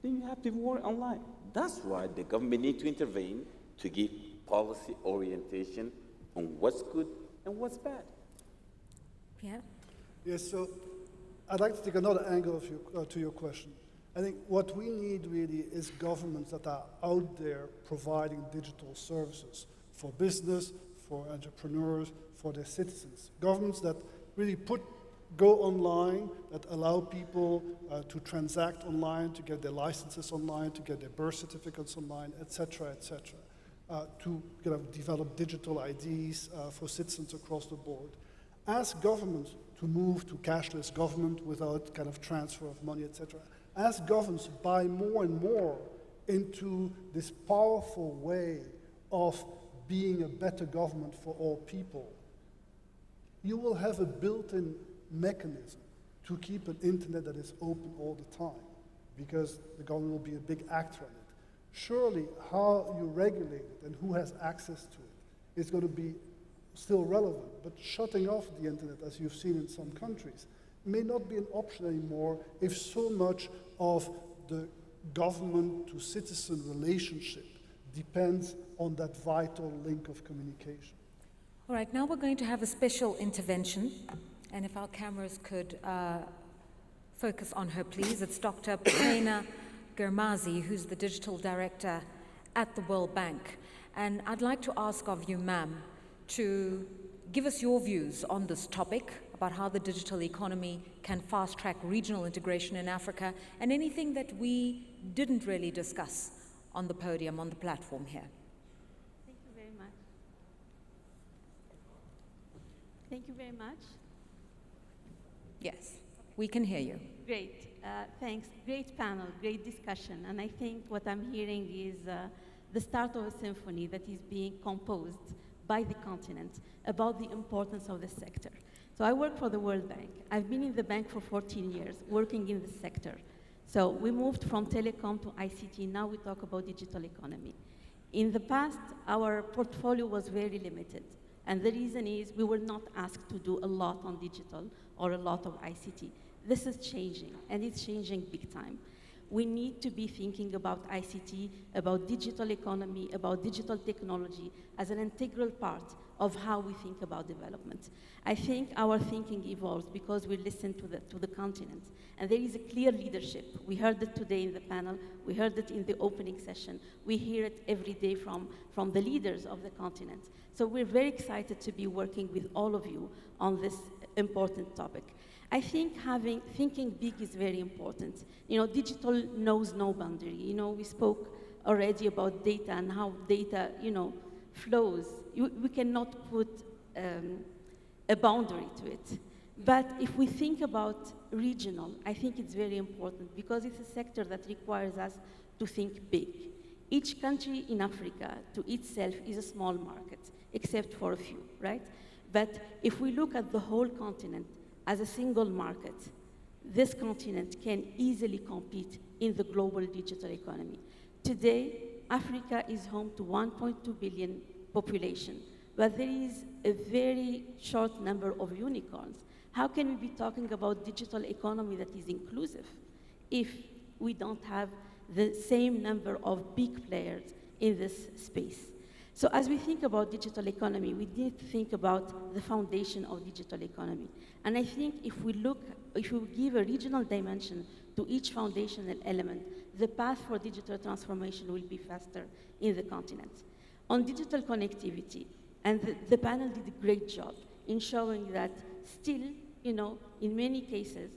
then you have to be worried online. That's why the government needs to intervene to give policy orientation on what's good and what's bad. Yeah. Yes, so I'd like to take another angle to your question. I think what we need really is governments that are out there providing digital services for business, for entrepreneurs, for their citizens. Governments that really go online, that allow people to transact online, to get their licenses online, to get their birth certificates online, et cetera, to develop digital IDs for citizens across the board. Ask governments to move to cashless government without kind of transfer of money, et cetera. Ask governments to buy more and more into this powerful way of being a better government for all people. You will have a built-in mechanism to keep an internet that is open all the time, because the government will be a big actor in it. Surely, how you regulate it and who has access to it is going to be still relevant, but shutting off the internet, as you've seen in some countries, may not be an option anymore if so much of the government to citizen relationship depends on that vital link of communication. All right, now we're going to have a special intervention, and if our cameras could focus on her, please. It's Dr. Prerna Girmazi, who's the digital director at the World Bank. And I'd like to ask of you, ma'am, to give us your views on this topic about how the digital economy can fast-track regional integration in Africa, and anything that we didn't really discuss on the podium, on the platform here. Thank you very much. Thank you very much. Yes, we can hear you. Great. Thanks. Great panel, great discussion. And I think what I'm hearing is the start of a symphony that is being composed by the continent about the importance of the sector. So I work for the World Bank. I've been in the bank for 14 years, working in the sector. So we moved from telecom to ICT. Now we talk about digital economy. In the past, our portfolio was very limited. And the reason is we were not asked to do a lot on digital or a lot of ICT. This is changing, and it's changing big time. We need to be thinking about ICT, about digital economy, about digital technology as an integral part of how we think about development. I think our thinking evolves because we listen to the continent. And there is a clear leadership. We heard it today in the panel. We heard it in the opening session. We hear it every day from the leaders of the continent. So we're very excited to be working with all of you on this important topic. I think thinking big is very important. You know, digital knows no boundary. You know, we spoke already about data and how data, you know, flows. We cannot put a boundary to it. But if we think about regional, I think it's very important because it's a sector that requires us to think big. Each country in Africa to itself is a small market, except for a few, right? But if we look at the whole continent as a single market, this continent can easily compete in the global digital economy. Today, Africa is home to 1.2 billion population, but there is a very short number of unicorns. How can we be talking about digital economy that is inclusive if we don't have the same number of big players in this space? So as we think about digital economy, we need to think about the foundation of digital economy. And I think if we give a regional dimension to each foundational element, the path for digital transformation will be faster in the continent. On digital connectivity, and the panel did a great job in showing that still, you know, in many cases,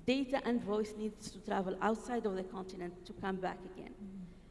data and voice needs to travel outside of the continent to come back again.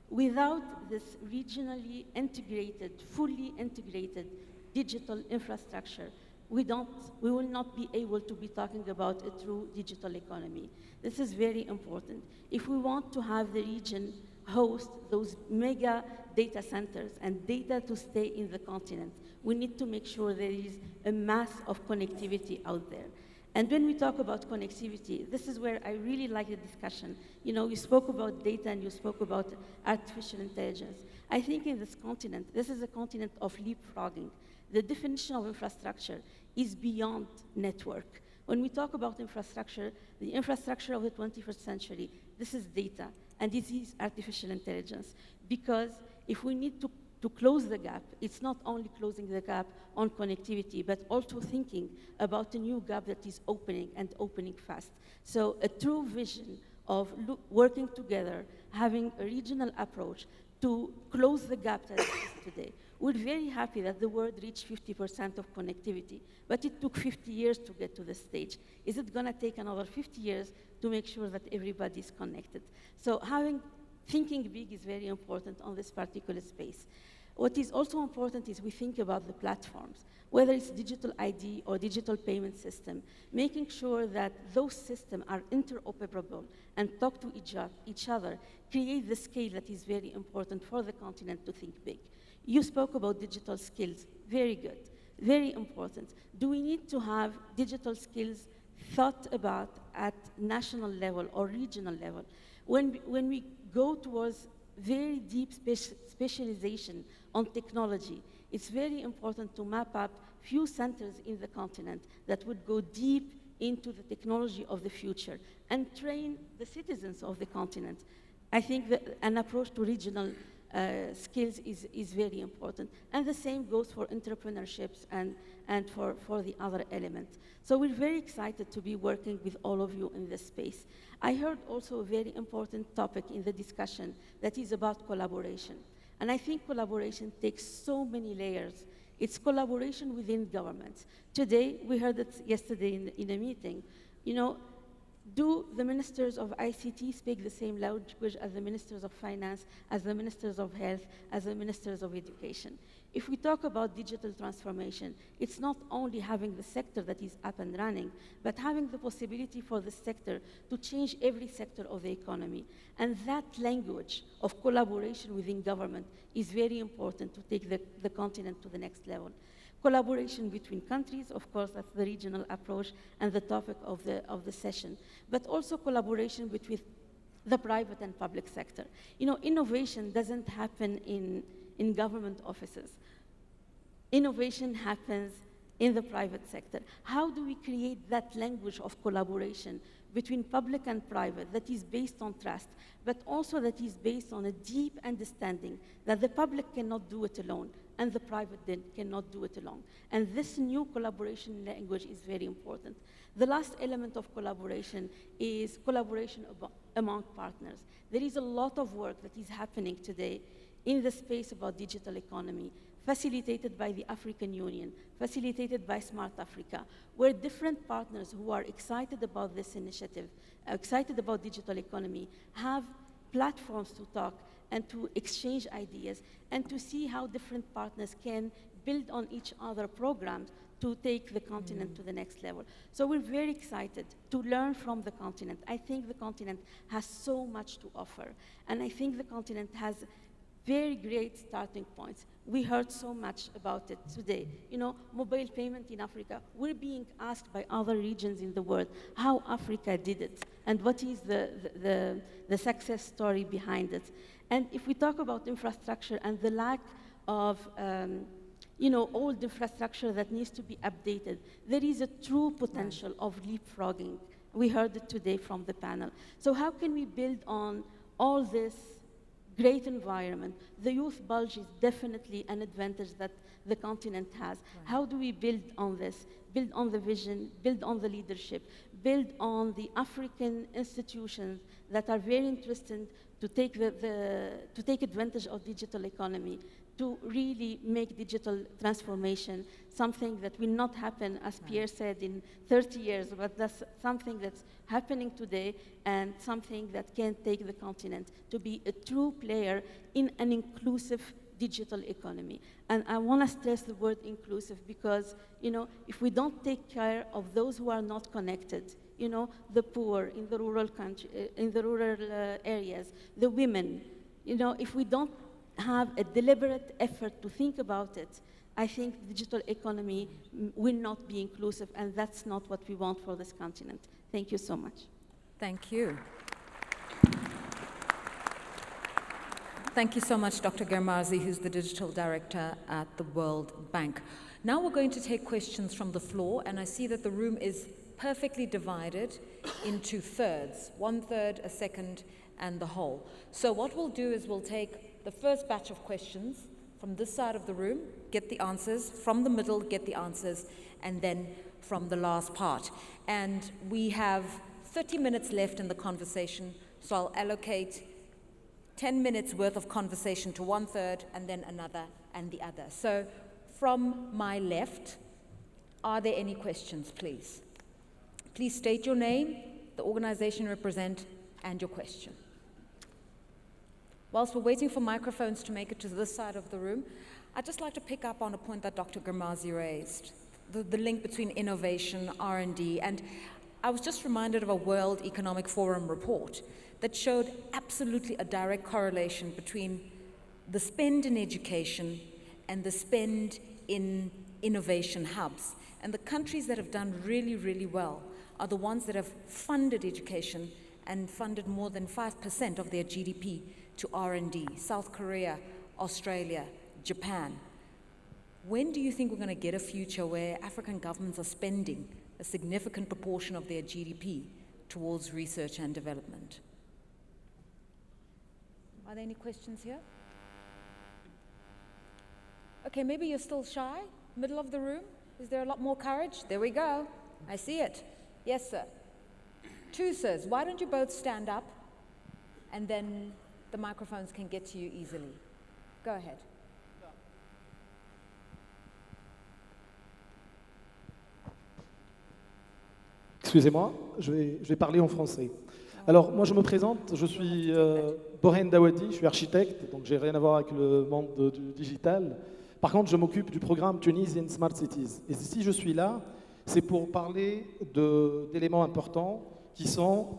Without this regionally integrated, fully integrated digital infrastructure, we will not be able to be talking about a true digital economy. This is very important. If we want to have the region host those mega data centers and data to stay in the continent, we need to make sure there is a mass of connectivity out there. And when we talk about connectivity, this is where I really like the discussion. You know, you spoke about data and you spoke about artificial intelligence. I think in this continent, this is a continent of leapfrogging. The definition of infrastructure is beyond network. When we talk about infrastructure, the infrastructure of the 21st century, this is data, and this is artificial intelligence. Because if we need to close the gap, it's not only closing the gap on connectivity, but also thinking about a new gap that is opening and opening fast. So a true vision of working together, having a regional approach to close the gap that exists today. We're very happy that the world reached 50% of connectivity, but it took 50 years to get to this stage. Is it gonna take another 50 years to make sure that everybody is connected? So thinking big is very important on this particular space. What is also important is we think about the platforms, whether it's digital ID or digital payment system, making sure that those systems are interoperable and talk to each other, create the scale that is very important for the continent to think big. You spoke about digital skills, very good, very important. Do we need to have digital skills thought about at national level or regional level? When we go towards very deep specialization on technology, it's very important to map up few centers in the continent that would go deep into the technology of the future and train the citizens of the continent. I think that an approach to regional skills is very important. And the same goes for entrepreneurships and for the other elements. So we're very excited to be working with all of you in this space. I heard also a very important topic in the discussion that is about collaboration. And I think collaboration takes so many layers. It's collaboration within governments. Today, we heard it yesterday in a meeting. You know, Do the ministers of ICT speak the same language as the ministers of finance, as the ministers of health, as the ministers of education? If we talk about digital transformation, it's not only having the sector that is up and running, but having the possibility for the sector to change every sector of the economy. And that language of collaboration within government is very important to take the continent to the next level. Collaboration between countries, of course, that's the regional approach and the topic of the session, but also collaboration between the private and public sector. You know, innovation doesn't happen in government offices. Innovation happens in the private sector. How do we create that language of collaboration between public and private that is based on trust, but also that is based on a deep understanding that the public cannot do it alone, and the private then cannot do it alone. And this new collaboration language is very important. The last element of collaboration is collaboration among partners. There is a lot of work that is happening today in the space about digital economy, facilitated by the African Union, facilitated by Smart Africa, where different partners who are excited about this initiative, excited about digital economy, have platforms to talk and to exchange ideas and to see how different partners can build on each other programs to take the continent to the next level. So we're very excited to learn from the continent. I think the continent has so much to offer, and I think the continent has very great starting points. We heard so much about it today. You know, mobile payment in Africa. We're being asked by other regions in the world how Africa did it and what is the success story behind it. And if we talk about infrastructure and the lack of old infrastructure that needs to be updated, there is a true potential of leapfrogging. We heard it today from the panel. So how can we build on all this great environment? The youth bulge is definitely an advantage that the continent has. Right. How do we build on this? Build on the vision, build on the leadership, build on the African institutions that are very interested to take to take advantage of digital economy, to really make digital transformation something that will not happen, as Pierre said, in 30 years, but that's something that's happening today and something that can take the continent to be a true player in an inclusive digital economy. And I want to stress the word inclusive because, if we don't take care of those who are not connected, the poor in the rural areas, the women, if we don't have a deliberate effort to think about it, I think the digital economy will not be inclusive, and that's not what we want for this continent. Thank you so much. Thank you. Thank you so much, Dr. Germazi, who's the Digital Director at the World Bank. Now we're going to take questions from the floor, and I see that the room is perfectly divided into thirds, 1/3, a second, and the whole. So what we'll do is we'll take the first batch of questions from this side of the room, get the answers, from the middle, get the answers, and then from the last part. And we have 30 minutes left in the conversation, so I'll allocate 10 minutes worth of conversation to 1/3, and then another and the other. So from my left, are there any questions, please? Please state your name, the organization you represent, and your question. Whilst we're waiting for microphones to make it to this side of the room, I'd just like to pick up on a point that Dr. Germazi raised, the link between innovation, R&D, and I was just reminded of a World Economic Forum report that showed absolutely a direct correlation between the spend in education and the spend in innovation hubs. And the countries that have done really, really well are the ones that have funded education and funded more than 5% of their GDP to R&D. South Korea, Australia, Japan. When do you think we're going to get a future where African governments are spending a significant proportion of their GDP towards research and development? Are there any questions here? Okay, maybe you're still shy, middle of the room. Is there a lot more courage? There we go. I see it. Yes, sir. Two sirs. Why don't you both stand up, and then the microphones can get to you easily. Go ahead. Excusez-moi, je vais parler en français. Alors, moi, je me présente, je suis Borhen Dawadi, je suis architecte, donc j'ai rien à voir avec le monde du digital. Par contre, je m'occupe du programme Tunisian Smart Cities. Et si je suis là, c'est pour parler d'éléments importants qui sont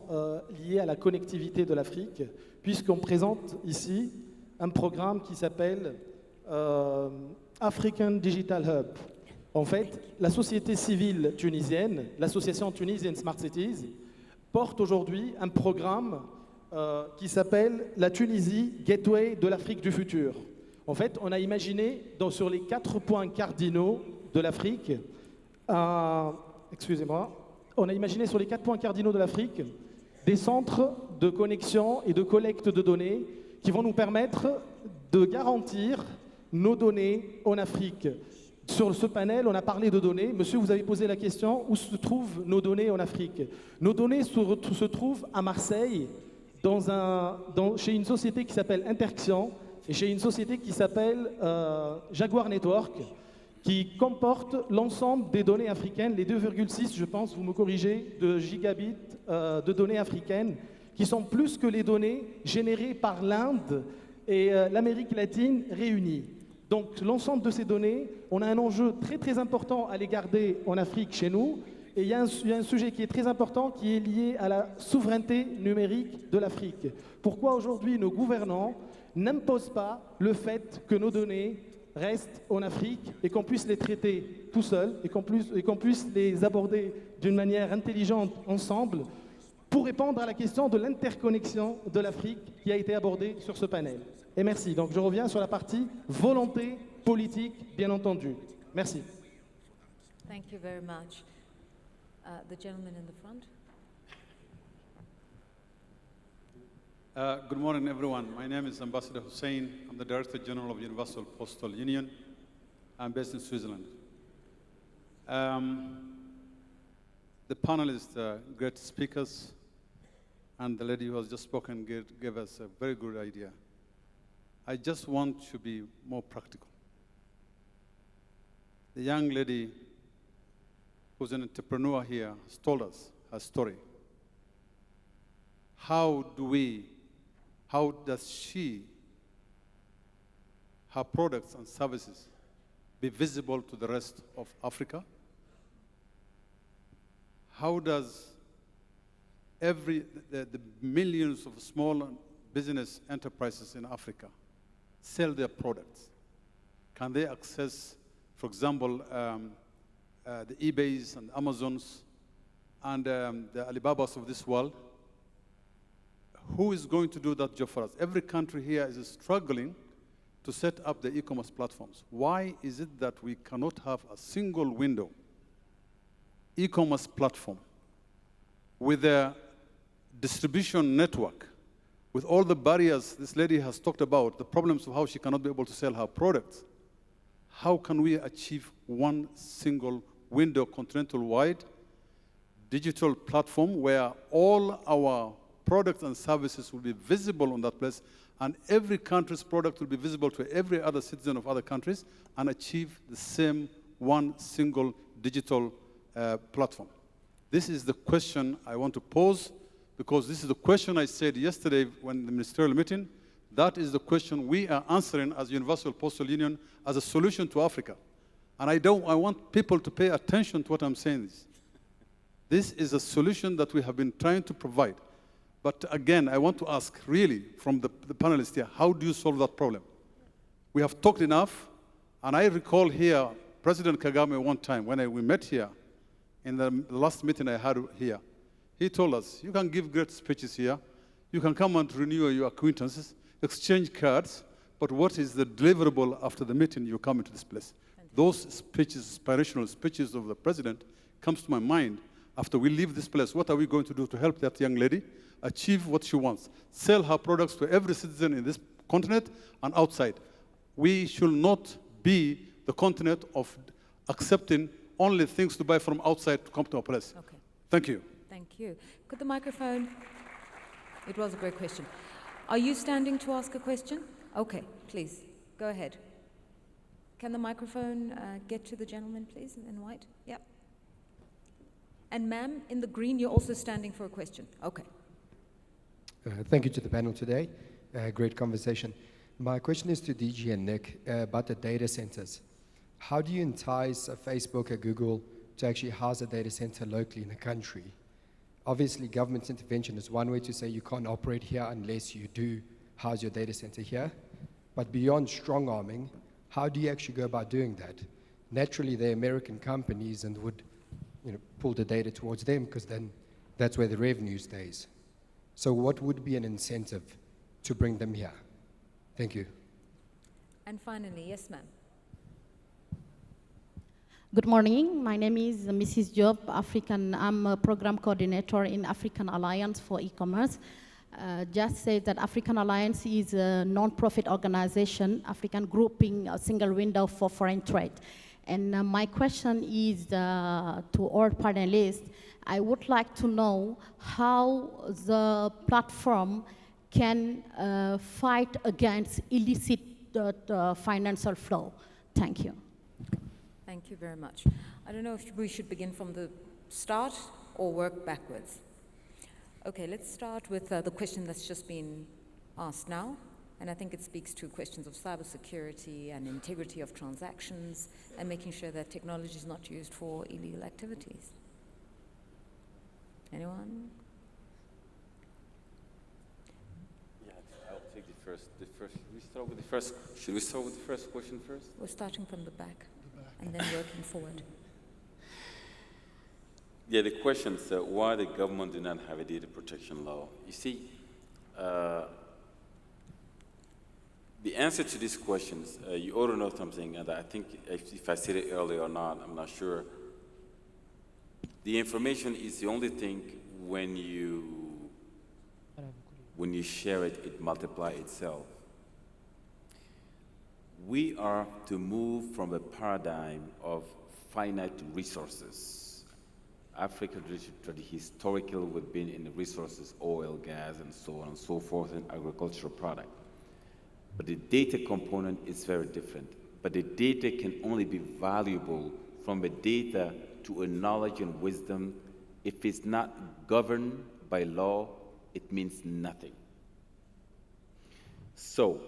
liés à la connectivité de l'Afrique, puisqu'on présente ici un programme qui s'appelle African Digital Hub. En fait, la société civile tunisienne, l'association Tunisian Smart Cities, porte aujourd'hui un programme qui s'appelle la Tunisie Gateway de l'Afrique du futur. En fait, on a imaginé sur les 4 points cardinaux de l'Afrique, on a imaginé sur les 4 points cardinaux de l'Afrique des centres de connexion et de collecte de données qui vont nous permettre de garantir nos données en Afrique. Sur ce panel, on a parlé de données. Monsieur, vous avez posé la question, où se trouvent nos données en Afrique? Nos données se trouvent à Marseille, chez une société qui s'appelle Interxion et chez une société qui s'appelle Jaguar Network, qui comporte l'ensemble des données africaines, les 2,6, je pense, vous me corrigez, de gigabits de données africaines, qui sont plus que les données générées par l'Inde et l'Amérique latine réunies. Donc l'ensemble de ces données, on a un enjeu très très important à les garder en Afrique chez nous. Et il y a un sujet qui est très important qui est lié à la souveraineté numérique de l'Afrique. Pourquoi aujourd'hui nos gouvernants n'imposent pas le fait que nos données restent en Afrique et qu'on puisse les traiter tout seul et qu'on puisse les aborder d'une manière intelligente ensemble pour répondre à la question de l'interconnexion de l'Afrique qui a été abordée sur ce panel. Et merci. Donc je reviens sur la partie volonté politique, bien entendu. Merci. Thank you very much. The gentleman in the front. Good morning, everyone. My name is Ambassador Hussein. I'm the Director General of Universal Postal Union. I'm based in Switzerland. The panelists, great speakers, and the lady who has just spoken gave us a very good idea. I just want to be more practical. The young lady who's an entrepreneur here has told us her story. How does her products and services be visible to the rest of Africa? How does the millions of small business enterprises in Africa sell their products? Can they access, for example, the eBays and Amazons and the Alibabas of this world? Who is going to do that job for us? Every country here is struggling to set up the e-commerce platforms. Why is it that we cannot have a single window e-commerce platform with a distribution network, with all the barriers this lady has talked about, the problems of how she cannot be able to sell her products? How can we achieve one single window, continental-wide, digital platform where all our products and services will be visible on that place, and every country's product will be visible to every other citizen of other countries, and achieve the same one single digital platform? This is the question I want to pose, because this is the question I said yesterday when the ministerial meeting. That is the question we are answering as Universal Postal Union as a solution to Africa. And I want people to pay attention to what I'm saying. This is a solution that we have been trying to provide. But again, I want to ask, really, from the panelists here, how do you solve that problem? We have talked enough, and I recall here President Kagame one time when we met here, in the last meeting I had here. He told us, you can give great speeches here, you can come and renew your acquaintances, exchange cards, but what is the deliverable after the meeting you come into this place? Those speeches, inspirational speeches of the president, comes to my mind. After we leave this place, what are we going to do to help that young lady achieve what she wants? Sell her products to every citizen in this continent and outside. We should not be the continent of accepting only things to buy from outside to come to our place. Okay. Thank you. Thank you. Could the microphone? It was a great question. Are you standing to ask a question? Okay, please, go ahead. Can the microphone get to the gentleman, please, in white? Yep. And ma'am, in the green, you're also standing for a question. Okay. Thank you to the panel today. Great conversation. My question is to DG and Nick about the data centers. How do you entice a Facebook or Google to actually house a data center locally in the country? Obviously, government intervention is one way to say you can't operate here unless you do house your data center here. But beyond strong arming, how do you actually go about doing that? Naturally, they're American companies and would pull the data towards them because then that's where the revenue stays. So what would be an incentive to bring them here? Thank you. And finally, yes, ma'am. Good morning. My name is Mrs. Job, African. I'm a program coordinator in African Alliance for E-commerce. Just say that African Alliance is a non-profit organization, African grouping, a single window for foreign trade. And my question is to all panelists. I would like to know how the platform can fight against illicit financial flow. Thank you. Thank you very much. I don't know if we should begin from the start or work backwards. Okay, let's start with the question that's just been asked now. And I think it speaks to questions of cybersecurity and integrity of transactions and making sure that technology is not used for illegal activities. Anyone? Yeah, I'll take the first. Should we start with the first question first? We're starting from the back and then working forward. Yeah, the question is why the government do not have a data protection law. You see, the answer to these questions, you ought to know something, and I think if I said it earlier or not, I'm not sure. The information is the only thing when you share it, it multiplies itself. We are to move from a paradigm of finite resources. Africa historically would be in the resources, oil, gas, and so on and so forth, and agricultural product. But the data component is very different. But the data can only be valuable from a data to a knowledge and wisdom. If it's not governed by law, it means nothing. So,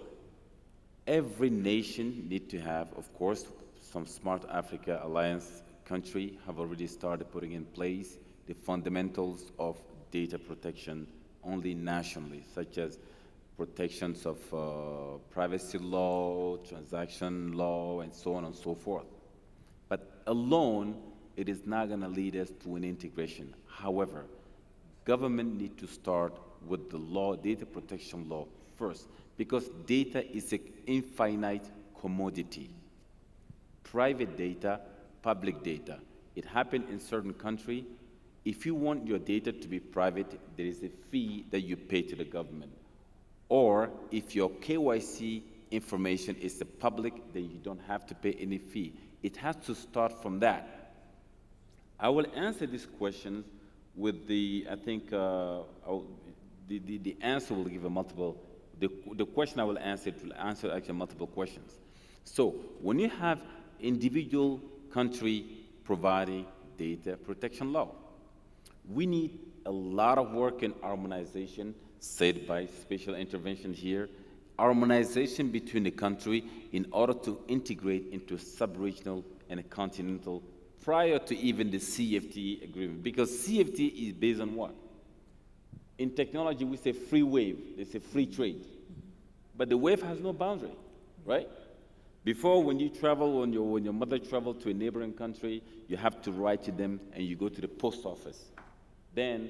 every nation need to have, of course, some Smart Africa Alliance country have already started putting in place the fundamentals of data protection only nationally, such as protections of privacy law, transaction law, and so on and so forth. But alone, it is not going to lead us to an integration. However, government need to start with the law, data protection law first, because data is an infinite commodity. Private data, public data. It happened in certain countries. If you want your data to be private, there is a fee that you pay to the government. Or if your KYC information is the public, then you don't have to pay any fee. It has to start from that. I will answer this question with the, I think, the answer will give a multiple, the question I will answer, it will answer actually multiple questions. So when you have individual country providing data protection law, we need a lot of work in harmonization, said by special intervention here, harmonization between the country in order to integrate into sub-regional and a continental prior to even the CFTA agreement. Because CFTA is based on what? In technology, we say free wave. They say free trade. But the wave has no boundary, right? Before, when you travel, when your mother traveled to a neighboring country, you have to write to them and you go to the post office. Then,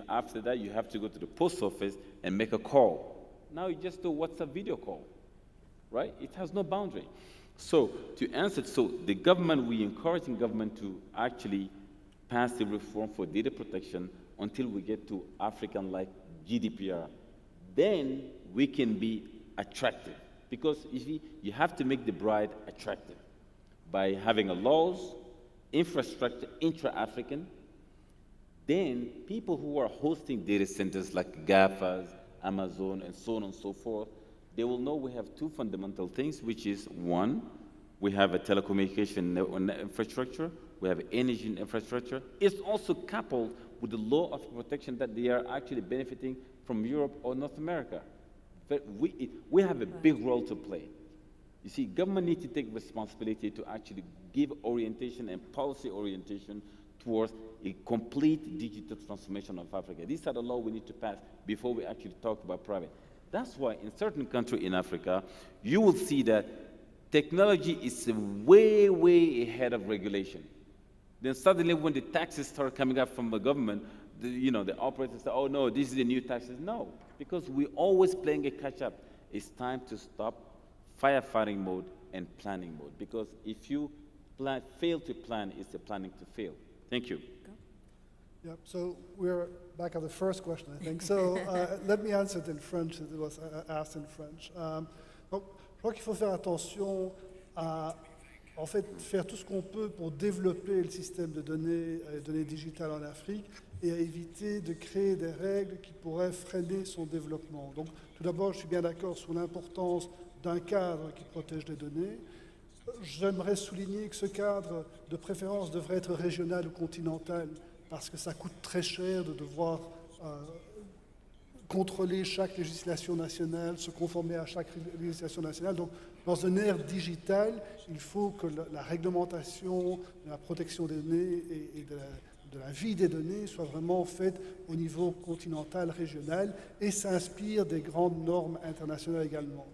after that, you have to go to the post office and make a call. Now you just do WhatsApp video call, right? It has no boundary. So to answer, so the government, we encouraging government to actually pass the reform for data protection until we get to African-like GDPR. Then we can be attractive. Because you see, you have to make the bride attractive by having a laws, infrastructure, intra-African. Then people who are hosting data centers like GAFAs, Amazon, and so on and so forth, they will know we have two fundamental things, which is one, we have a telecommunication infrastructure, we have energy and infrastructure. It's also coupled with the law of protection that they are actually benefiting from Europe or North America. But we have a big role to play. You see, government needs to take responsibility to actually give orientation and policy orientation towards a complete digital transformation of Africa. These are the laws we need to pass before we actually talk about private. That's why in certain countries in Africa, you will see that technology is way, way ahead of regulation. Then suddenly when the taxes start coming up from the government, the operators say, oh no, this is the new taxes. No, because we're always playing a catch-up. It's time to stop firefighting mode and planning mode, because if you fail to plan, it's the planning to fail. Thank you. Yeah, so we're back at the first question, I think. So let me answer it in French, as it was asked in French. Donc, je crois qu'il faut faire attention à, en fait, faire tout ce qu'on peut pour développer le système de données digitales en Afrique et à éviter de créer des règles qui pourraient freiner son développement. Donc, tout d'abord, je suis bien d'accord sur l'importance d'un cadre qui protège les données. J'aimerais souligner que ce cadre, de préférence, devrait être régional ou continental, parce que ça coûte très cher de devoir contrôler chaque législation nationale, se conformer à chaque législation nationale. Donc, dans une ère digitale, il faut que la réglementation, la protection des données et de la vie des données soit vraiment faite au niveau continental, régional, et s'inspire des grandes normes internationales également.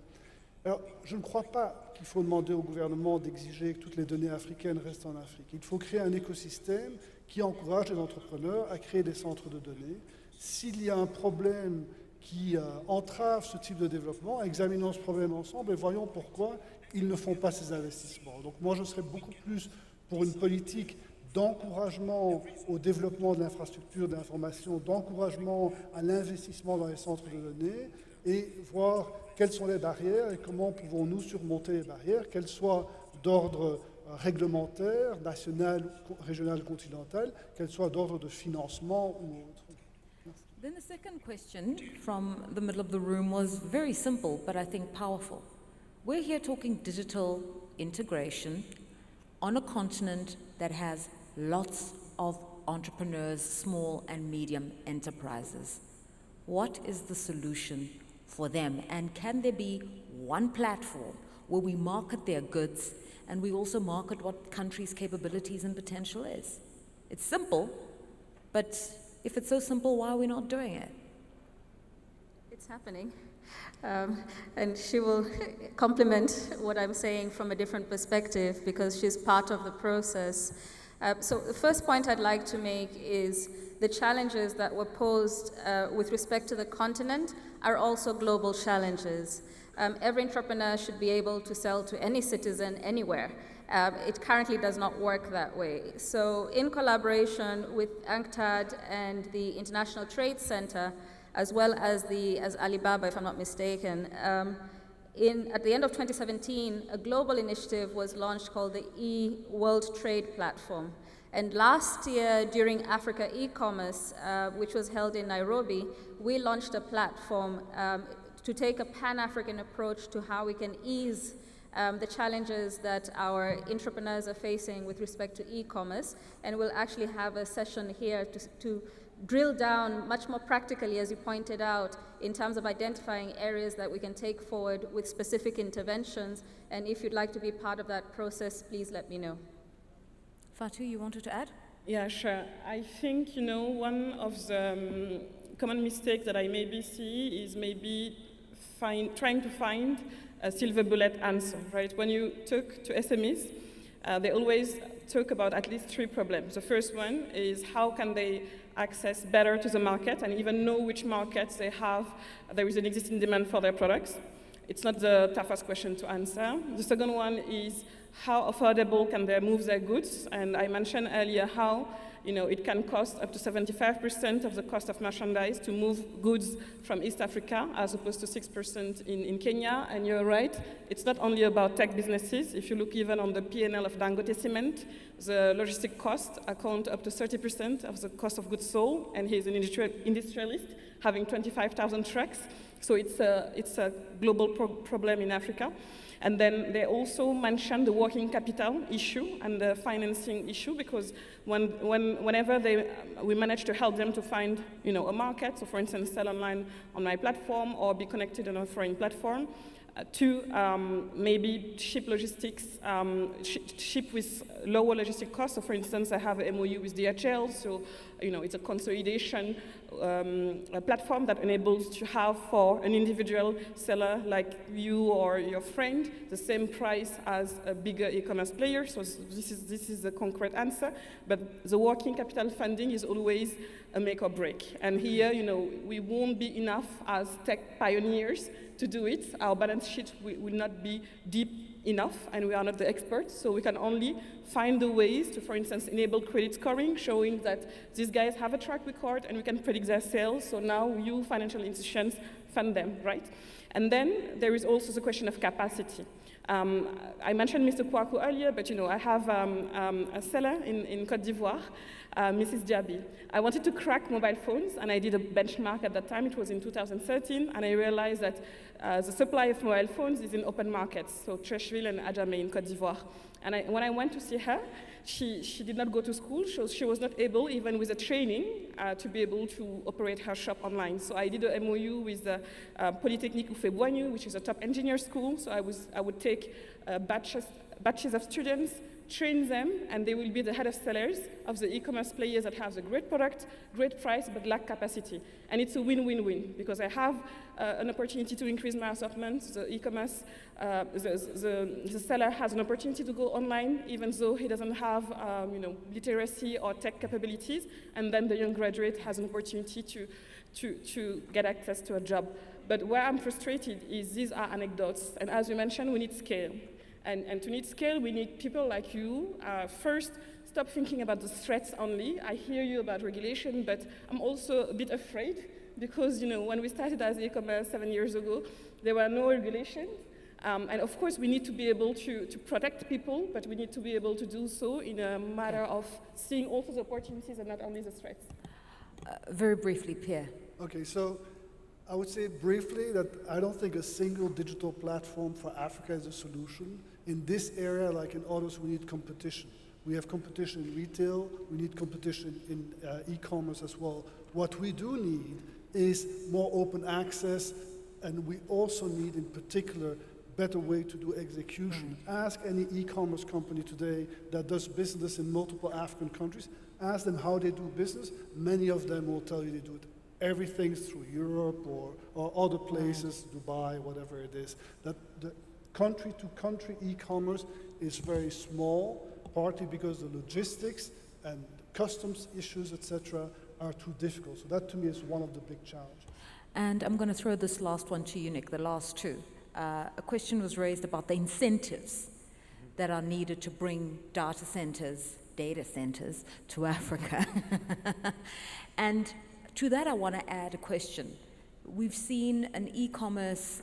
Alors, je ne crois pas qu'il faut demander au gouvernement d'exiger que toutes les données africaines restent en Afrique. Il faut créer un écosystème qui encourage les entrepreneurs à créer des centres de données. S'il y a un problème qui entrave ce type de développement, examinons ce problème ensemble et voyons pourquoi ils ne font pas ces investissements. Donc moi, je serais beaucoup plus pour une politique d'encouragement au développement de l'infrastructure de l'information, d'encouragement à l'investissement dans les centres de données, et voir quelles sont les barrières et comment pouvons-nous surmonter les barrières, qu'elles soient d'ordre réglementaire, national, régional, continental, qu'elles soient d'ordre de financement ou autre. Then the second question from the middle of the room was very simple, but I think powerful. We're here talking digital integration on a continent that has lots of entrepreneurs, small and medium enterprises. What is the solution for them? And can there be one platform where we market their goods and we also market what countries' capabilities and potential is? It's simple, but if it's so simple, why are we not doing it? It's happening. And she will complement what I'm saying from a different perspective because she's part of the process. So the first point I'd like to make is the challenges that were posed with respect to the continent are also global challenges. Every entrepreneur should be able to sell to any citizen anywhere. It currently does not work that way. So in collaboration with UNCTAD and the International Trade Center, as well as Alibaba, if I'm not mistaken, at the end of 2017, a global initiative was launched called the E-World Trade Platform. And last year, during Africa e-commerce, which was held in Nairobi, we launched a platform to take a pan-African approach to how we can ease the challenges that our entrepreneurs are facing with respect to e-commerce. And we'll actually have a session here to drill down much more practically, as you pointed out, in terms of identifying areas that we can take forward with specific interventions. And if you'd like to be part of that process, please let me know. Fatu, you wanted to add? Yeah, sure. I think, one of the common mistakes that I maybe see is maybe trying to find a silver bullet answer, right? When you talk to SMEs, they always talk about at least 3 problems. The first one is how can they access better to the market and even know which markets there is an existing demand for their products. It's not the toughest question to answer. The second one is how affordable can they move their goods? And I mentioned earlier how it can cost up to 75% of the cost of merchandise to move goods from East Africa, as opposed to 6% in Kenya. And you're right, it's not only about tech businesses. If you look even on the P&L of Dangote Cement, the logistic costs account up to 30% of the cost of goods sold, and he's an industrialist having 25,000 trucks. So it's a global problem in Africa. And then they also mentioned the working capital issue and the financing issue, because whenever we manage to help them to find, a market, so for instance, sell online on my platform or be connected on a foreign platform, to maybe cheap logistics, cheap with lower logistic costs. So for instance, I have an MOU with DHL, so it's a consolidation a platform that enables to have for an individual seller like you or your friend the same price as a bigger e-commerce player. So this is the concrete answer. But the working capital funding is always a make or break. And here, we won't be enough as tech pioneers to do it. Our balance sheet will not be deep enough, and we are not the experts, so we can only find the ways to, for instance, enable credit scoring, showing that these guys have a track record and we can predict their sales, so now you financial institutions fund them, right? And then there is also the question of capacity. I mentioned Mr. Kouakou earlier, but I have a seller in Côte d'Ivoire, Mrs. Diaby. I wanted to crack mobile phones, and I did a benchmark at that time. It was in 2013, and I realized that the supply of mobile phones is in open markets, so Trècheville and Adjamé in Côte d'Ivoire. And when I went to see her, she did not go to school, so she was not able, even with a training, to be able to operate her shop online. So I did a MOU with the Polytechnique Houphouët-Boigny, which is a top engineer school. So I would take batches of students, train them, and they will be the head of sellers of the e-commerce players that have the great product, great price, but lack capacity. And it's a win-win-win, because I have an opportunity to increase my assortment. The e-commerce, the seller has an opportunity to go online, even though he doesn't have literacy or tech capabilities, and then the young graduate has an opportunity to get access to a job. But where I'm frustrated is these are anecdotes, and as you mentioned, we need scale. And to need scale, we need people like you. First, stop thinking about the threats only. I hear you about regulation, but I'm also a bit afraid because, when we started as e-commerce 7 years ago, there were no regulations. And of course, we need to be able to protect people, but we need to be able to do so in a matter of seeing also the opportunities and not only the threats. Very briefly, Pierre. Okay, so I would say briefly that I don't think a single digital platform for Africa is a solution. In this area, like in others, we need competition. We have competition in retail, we need competition in e-commerce as well. What we do need is more open access, and we also need, in particular, better way to do execution. Ask any e-commerce company today that does business in multiple African countries, ask them how they do business. Many of them will tell you they do it everything's through Europe or other places, Dubai, whatever it is. That the country-to-country e-commerce is very small, partly because the logistics and customs issues, etc., are too difficult. So that, to me, is one of the big challenges. And I'm going to throw this last one to you, Nick, the last two. A question was raised about the incentives that are needed to bring data centers to Africa. And to that, I want to add a question. We've seen an e-commerce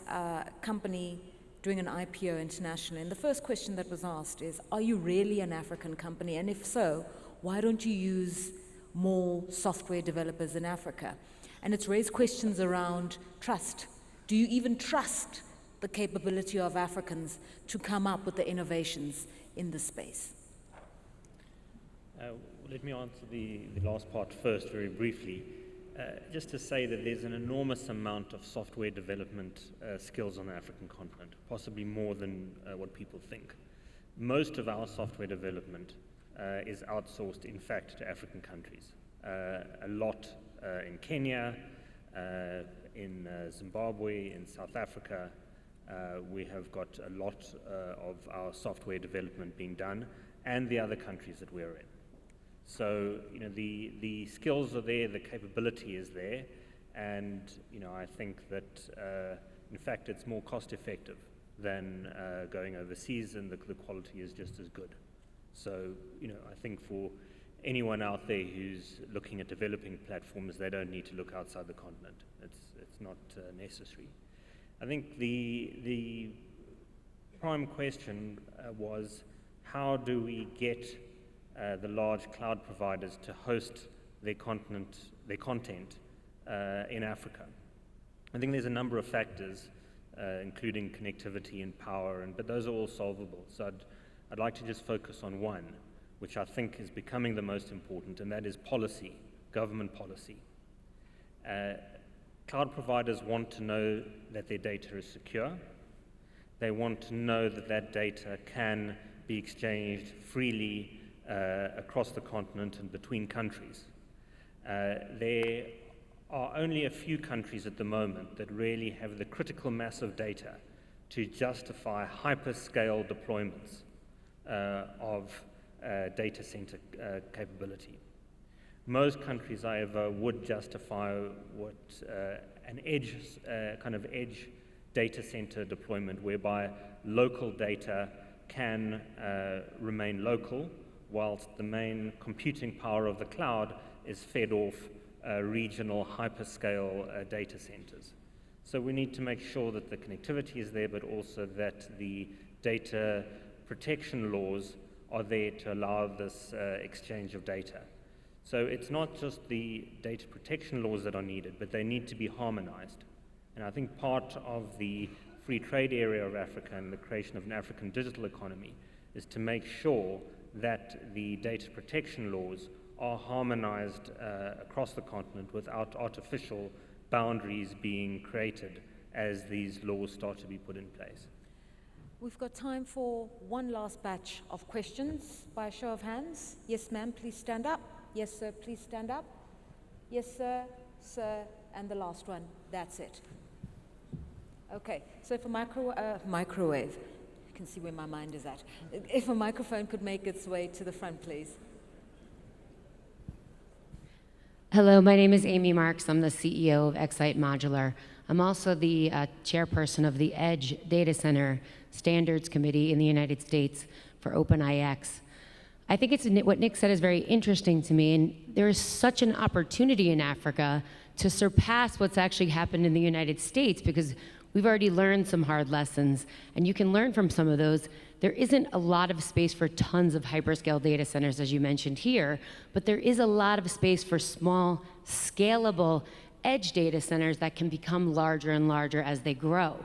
company doing an IPO internationally, and the first question that was asked is, are you really an African company? And if so, why don't you use more software developers in Africa? And it's raised questions around trust. Do you even trust the capability of Africans to come up with the innovations in this space? Let me answer the last part first very briefly. Just to say that there's an enormous amount of software development skills on the African continent, possibly more than what people think. Most of our software development is outsourced, in fact, to African countries. A lot in Kenya, in Zimbabwe, in South Africa. We have got a lot of our software development being done, and the other countries that we're in. So, the skills are there, the capability is there, and, I think that, in fact, it's more cost effective than going overseas, and the quality is just as good. So, I think for anyone out there who's looking at developing platforms, they don't need to look outside the continent. It's not necessary. I think the prime question was, how do we get the large cloud providers to host their content in Africa? I think there's a number of factors, including connectivity and power, but those are all solvable. So I'd like to just focus on one, which I think is becoming the most important, and that is policy, government policy. Cloud providers want to know that their data is secure. They want to know that that data can be exchanged freely across the continent and between countries. There are only a few countries at the moment that really have the critical mass of data to justify hyperscale deployments of data center capability. Most countries, however, would justify what an edge, kind of edge data center deployment, whereby local data can remain local, whilst the main computing power of the cloud is fed off regional hyperscale data centers. So we need to make sure that the connectivity is there, but also that the data protection laws are there to allow this exchange of data. So it's not just the data protection laws that are needed, but they need to be harmonized. And I think part of the free trade area of Africa and the creation of an African digital economy is to make sure that the data protection laws are harmonized across the continent without artificial boundaries being created as these laws start to be put in place. We've got time for one last batch of questions by a show of hands. Yes, ma'am, please stand up. Yes, sir, please stand up. Yes, sir, sir, and the last one. That's it. Okay, so if a microwave, you can see where my mind is at. If a microphone could make its way to the front, please. Hello, my name is Amy Marks. I'm the CEO of Excite Modular. I'm also the chairperson of the Edge Data Center Standards Committee in the United States for OpenIX. I think what Nick said is very interesting to me, and there is such an opportunity in Africa to surpass what's actually happened in the United States, because we've already learned some hard lessons, and you can learn from some of those. There isn't a lot of space for tons of hyperscale data centers, as you mentioned here, but there is a lot of space for small, scalable edge data centers that can become larger and larger as they grow.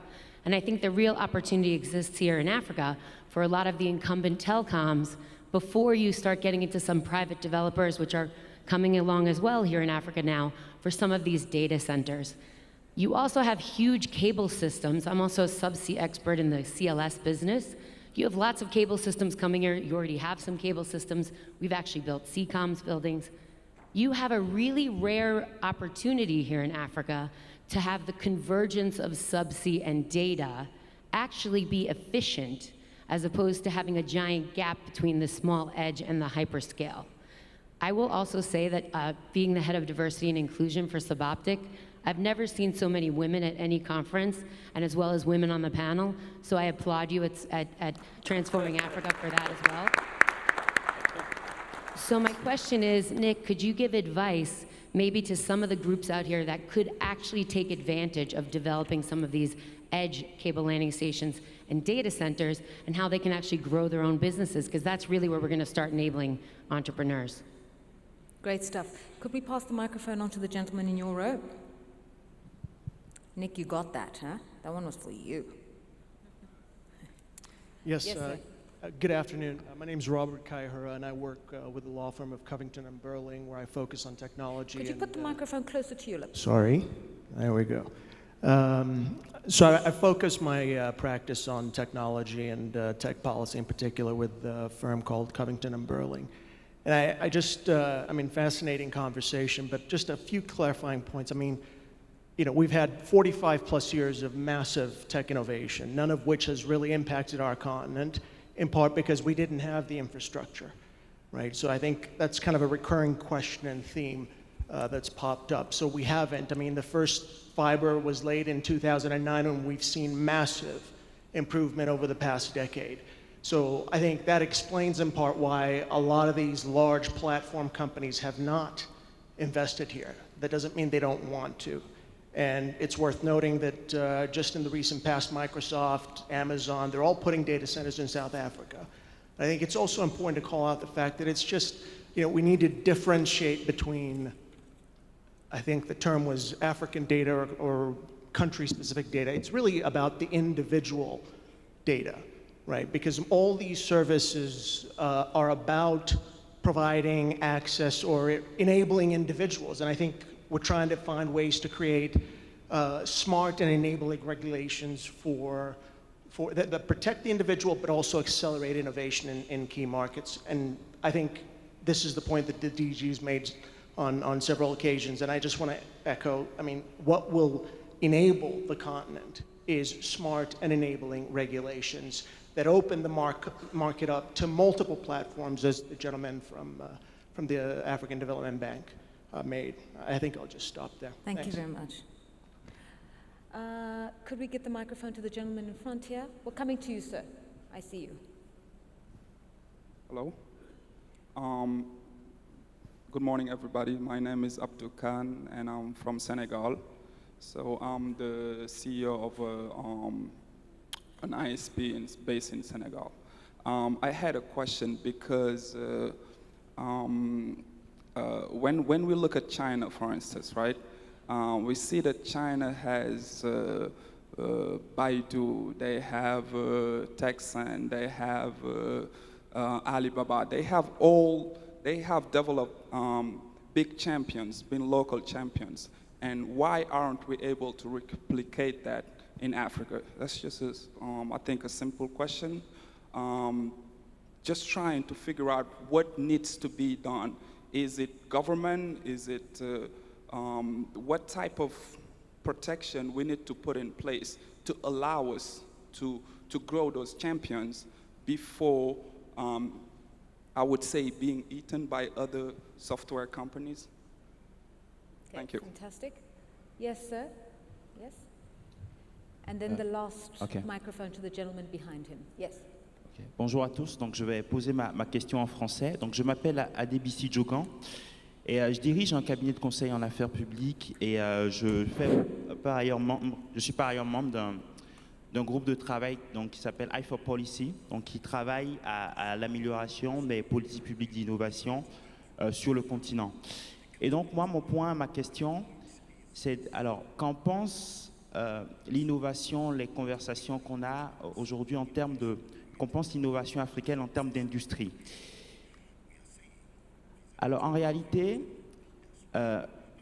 And I think the real opportunity exists here in Africa for a lot of the incumbent telecoms before you start getting into some private developers, which are coming along as well here in Africa now, for some of these data centers. You also have huge cable systems. I'm also a subsea expert in the CLS business. You have lots of cable systems coming here. You already have some cable systems. We've actually built CCOMs buildings. You have a really rare opportunity here in Africa to have the convergence of subsea and data actually be efficient, as opposed to having a giant gap between the small edge and the hyperscale. I will also say that being the head of diversity and inclusion for Suboptic, I've never seen so many women at any conference, and as well as women on the panel, so I applaud you at Transforming Africa for that as well. So my question is, Nick, could you give advice maybe to some of the groups out here that could actually take advantage of developing some of these edge cable landing stations and data centers, and how they can actually grow their own businesses, because that's really where we're going to start enabling entrepreneurs. Great stuff. Could we pass the microphone on to the gentleman in your row? Nick, you got that, huh? That one was for you. Yes, Yes, sir. good afternoon. My name is Robert Kaihura, and I work with the law firm of Covington & Burling, where I focus on technology. Could you put the microphone closer to your lips? Sorry, there we go. So I focus my practice on technology and tech policy in particular with a firm called Covington & Burling. And I just, fascinating conversation, but just a few clarifying points. I mean, you know, we've had 45 plus years of massive tech innovation, none of which has really impacted our continent, in part because we didn't have the infrastructure, right? So I think that's kind of a recurring question and theme that's popped up. So we haven't. I mean, the first fiber was laid in 2009, and we've seen massive improvement over the past decade. So I think that explains in part why a lot of these large platform companies have not invested here. That doesn't mean they don't want to. And it's worth noting that just in the recent past, Microsoft, Amazon, they're all putting data centers in South Africa. I think it's also important to call out the fact that it's just, you know, we need to differentiate between, I think the term was African data or country-specific data. It's really about the individual data, right? Because all these services are about providing access or enabling individuals. And I think we're trying to find ways to create smart and enabling regulations that protect the individual, but also accelerate innovation in key markets. And I think this is the point that the DG's made on several occasions. And I just want to echo, I mean, what will enable the continent is smart and enabling regulations that open the market up to multiple platforms, as the gentleman from the African Development Bank made. I think I'll just stop there. Thank you Thanks. very much. Could we get the microphone to the gentleman in front here? We're coming to you, sir. I see you. Hello. Good morning, everybody. My name is Abdou Khan, and I'm from Senegal. So I'm the CEO of an ISP based in Senegal. I had a question because when we look at China, for instance, right, we see that China has Baidu, they have Tencent, they have Alibaba. They have developed big champions, been local champions. And why aren't we able to replicate that in Africa? That's just, I think, a simple question. Just trying to figure out what needs to be done. Is it government? Is it what type of protection we need to put in place to allow us to grow those champions before, I would say, being eaten by other software companies? Okay, thank you. Fantastic. Yes, sir. Yes. And then the last microphone to the gentleman behind him. Yes. Okay. Bonjour à tous. Donc je vais poser ma question en français. Donc je m'appelle Adébissi Djogan et je dirige un cabinet de conseil en affaires publiques et je suis par ailleurs membre d'un groupe de travail qui s'appelle I4Policy, donc qui travaille à l'amélioration des politiques publiques d'innovation sur le continent. Et donc moi, ma question, c'est alors qu'en pense l'innovation, les conversations qu'on a aujourd'hui en termes de, qu'on pense l'innovation africaine en termes d'industrie. Alors en réalité,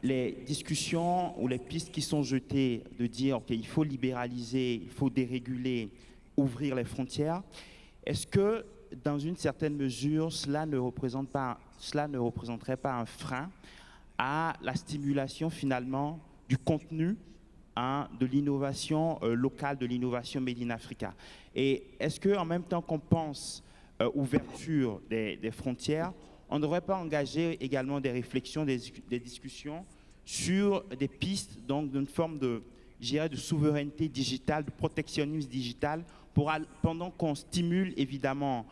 les discussions ou les pistes qui sont jetées de dire ok, il faut libéraliser, il faut déréguler, ouvrir les frontières, est-ce que dans une certaine mesure, cela ne représenterait pas un frein à la stimulation finalement du contenu de l'innovation locale, de l'innovation Made in Africa? Et est-ce qu'en même temps qu'on pense ouverture des frontières, on ne devrait pas engager également des réflexions, des discussions sur des pistes donc d'une forme de, je dirais, de souveraineté digitale, de protectionnisme digital, pendant qu'on stimule évidemment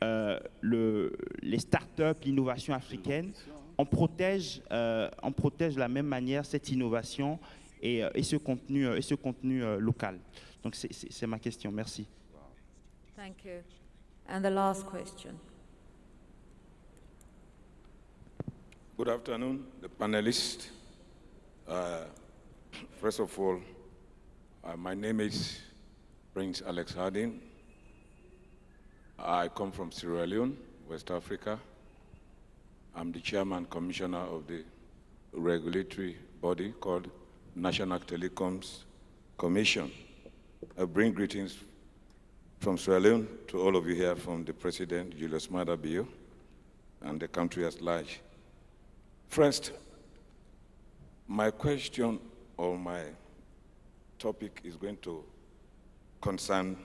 les startups, l'innovation africaine, on protège de la même manière cette innovation et ce contenu local. Donc c'est ma question. Merci. Thank you. And the last question. Good afternoon, the panelists. First of all, my name is Prince Alex Harding. I come from Sierra Leone, West Africa. I'm the chairman commissioner of the regulatory body called National Telecoms Commission. I bring greetings from Sierra Leone to all of you here, from the President, Julius Maada Bio, and the country at large. First, my question or my topic is going to concern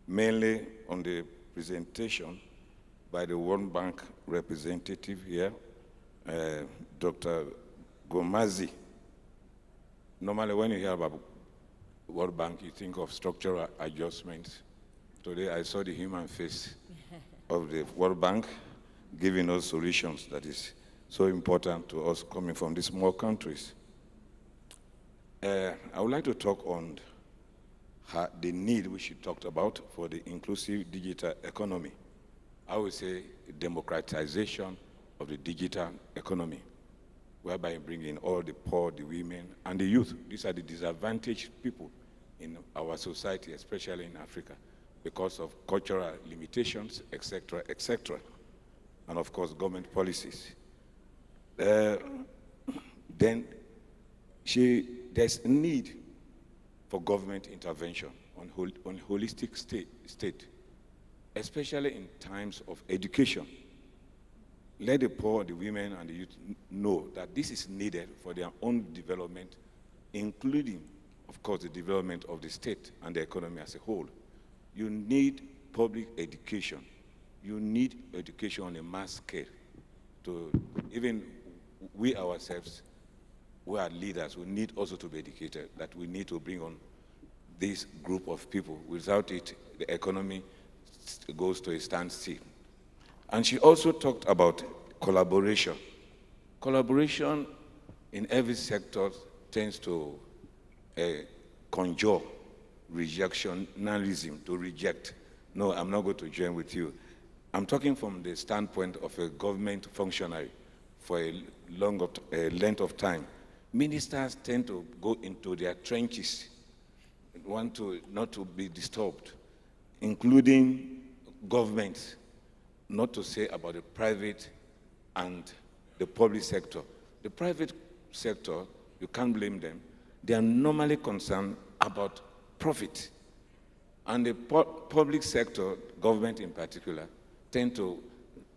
mainly on the presentation by the World Bank representative here, Dr. Gomazi. Normally when you hear about World Bank, you think of structural adjustments. Today I saw the human face of the World Bank giving us solutions that is so important to us coming from these small countries. I would like to talk on the need which you talked about for the inclusive digital economy. I would say democratization of the digital economy. whereby bringing all the poor, the women, and the youth. These are the disadvantaged people in our society, especially in Africa, because of cultural limitations, etc., etc., and of course, government policies. Then there's a need for government intervention on holistic state, especially in times of education. Let the poor, the women, and the youth know that this is needed for their own development, including, of course, the development of the state and the economy as a whole. You need public education. You need education on a mass scale. Even we ourselves, we are leaders, we need also to be educated, that we need to bring on this group of people. Without it, the economy goes to a standstill. And she also talked about collaboration. Collaboration in every sector tends to conjure rejectionism, to reject. No, I'm not going to join with you. I'm talking from the standpoint of a government functionary for a length of time. Ministers tend to go into their trenches, want not to be disturbed, including governments, not to say about the private and the public sector. The private sector, you can't blame them. They are normally concerned about profit. And the public sector, government in particular, tend to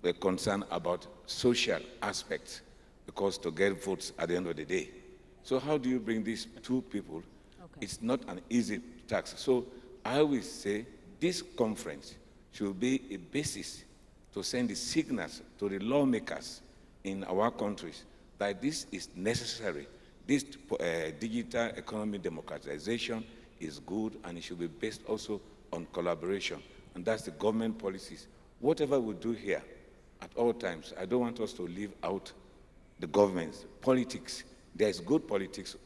be concerned about social aspects, because to get votes at the end of the day. So how do you bring these two people? Okay. It's not an easy task. So I will say this conference should be a basis to send the signals to the lawmakers in our countries that this is necessary. This digital economy democratization is good, and it should be based also on collaboration. And that's the government policies. Whatever we do here, at all times, I don't want us to leave out the government's politics. There's good politics,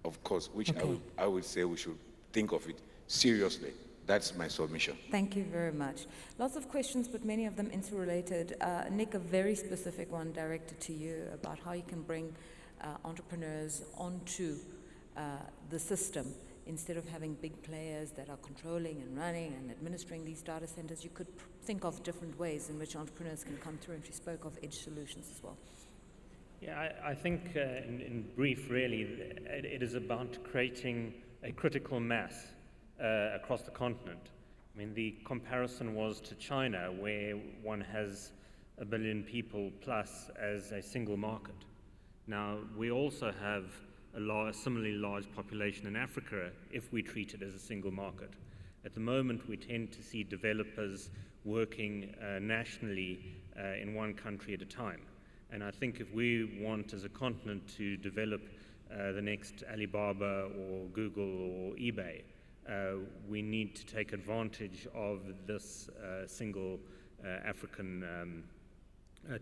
of course, which okay. I would say we should think of it seriously. That's my submission. Thank you very much. Lots of questions, but many of them interrelated. Nick, a very specific one directed to you about how you can bring entrepreneurs onto the system. Instead of having big players that are controlling and running and administering these data centers, you could think of different ways in which entrepreneurs can come through, and she spoke of edge solutions as well. Yeah, I think in brief, really, it is about creating a critical mass across the continent. I mean, the comparison was to China, where one has 1 billion people plus as a single market. Now, we also have a similarly large population in Africa if we treat it as a single market. At the moment, we tend to see developers working nationally in one country at a time. And I think if we want as a continent to develop the next Alibaba or Google or eBay, we need to take advantage of this single African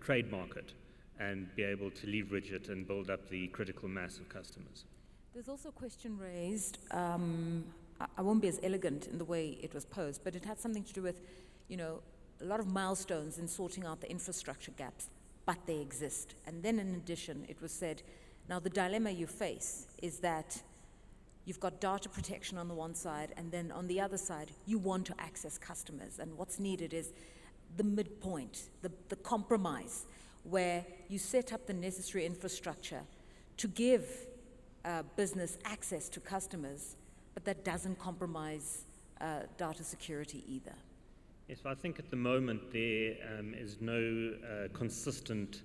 trade market and be able to leverage it and build up the critical mass of customers. There's also a question raised. I won't be as elegant in the way it was posed, but it had something to do with, you know, a lot of milestones in sorting out the infrastructure gaps, but they exist. And then in addition, it was said, now the dilemma you face is that you've got data protection on the one side, and then on the other side, you want to access customers. And what's needed is the midpoint, the compromise, where you set up the necessary infrastructure to give business access to customers, but that doesn't compromise data security either. Yes, I think at the moment there is no consistent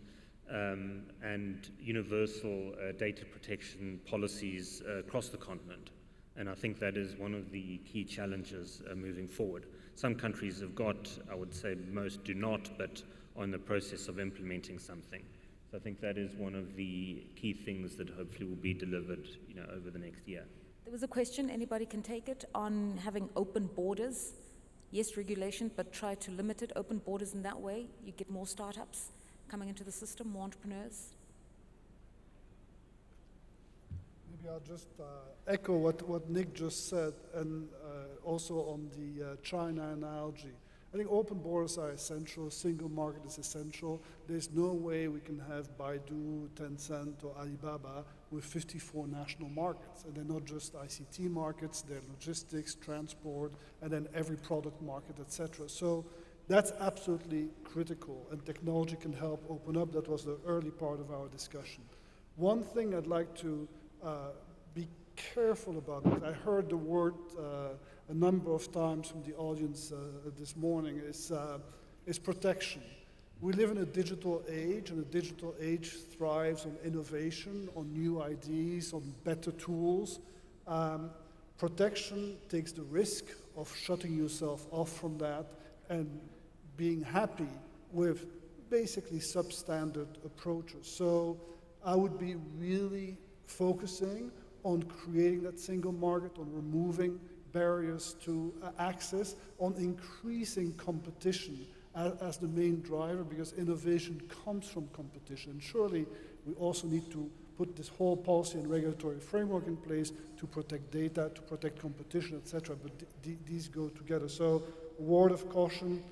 and universal data protection policies across the continent. And I think that is one of the key challenges moving forward. Some countries have got, I would say most do not, but are in the process of implementing something. So I think that is one of the key things that hopefully will be delivered, you know, over the next year. There was a question, anybody can take it, on having open borders. Yes, regulation, but try to limit it. Open borders in that way, you get more startups coming into the system, more entrepreneurs. Maybe I'll just echo what Nick just said, and also on the China analogy. I think open borders are essential, single market is essential. There's no way we can have Baidu, Tencent, or Alibaba with 54 national markets. And they're not just ICT markets, they're logistics, transport, and then every product market, etc. So that's absolutely critical, and technology can help open up. That was the early part of our discussion. One thing I'd like to be careful about, because I heard the word a number of times from the audience this morning, is protection. We live in a digital age, and a digital age thrives on innovation, on new ideas, on better tools. Protection takes the risk of shutting yourself off from that and being happy with basically substandard approaches. So I would be really focusing on creating that single market, on removing barriers to access, on increasing competition as the main driver, because innovation comes from competition. And surely we also need to put this whole policy and regulatory framework in place to protect data, to protect competition, etc. But these go together. So, a word of caution,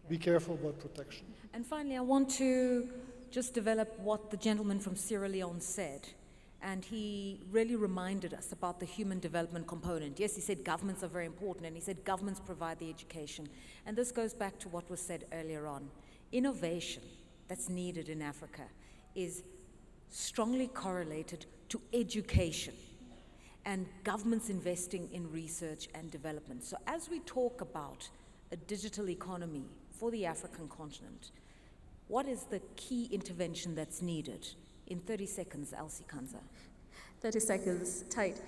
be careful about protection. And finally, I want to just develop what the gentleman from Sierra Leone said. And he really reminded us about the human development component. Yes, he said governments are very important, and he said governments provide the education. And this goes back to what was said earlier on. Innovation that's needed in Africa is strongly correlated to education and governments investing in research and development. So as we talk about a digital economy for the African continent, what is the key intervention that's needed? In 30 seconds, Elsie Kanza. 30 seconds, tight.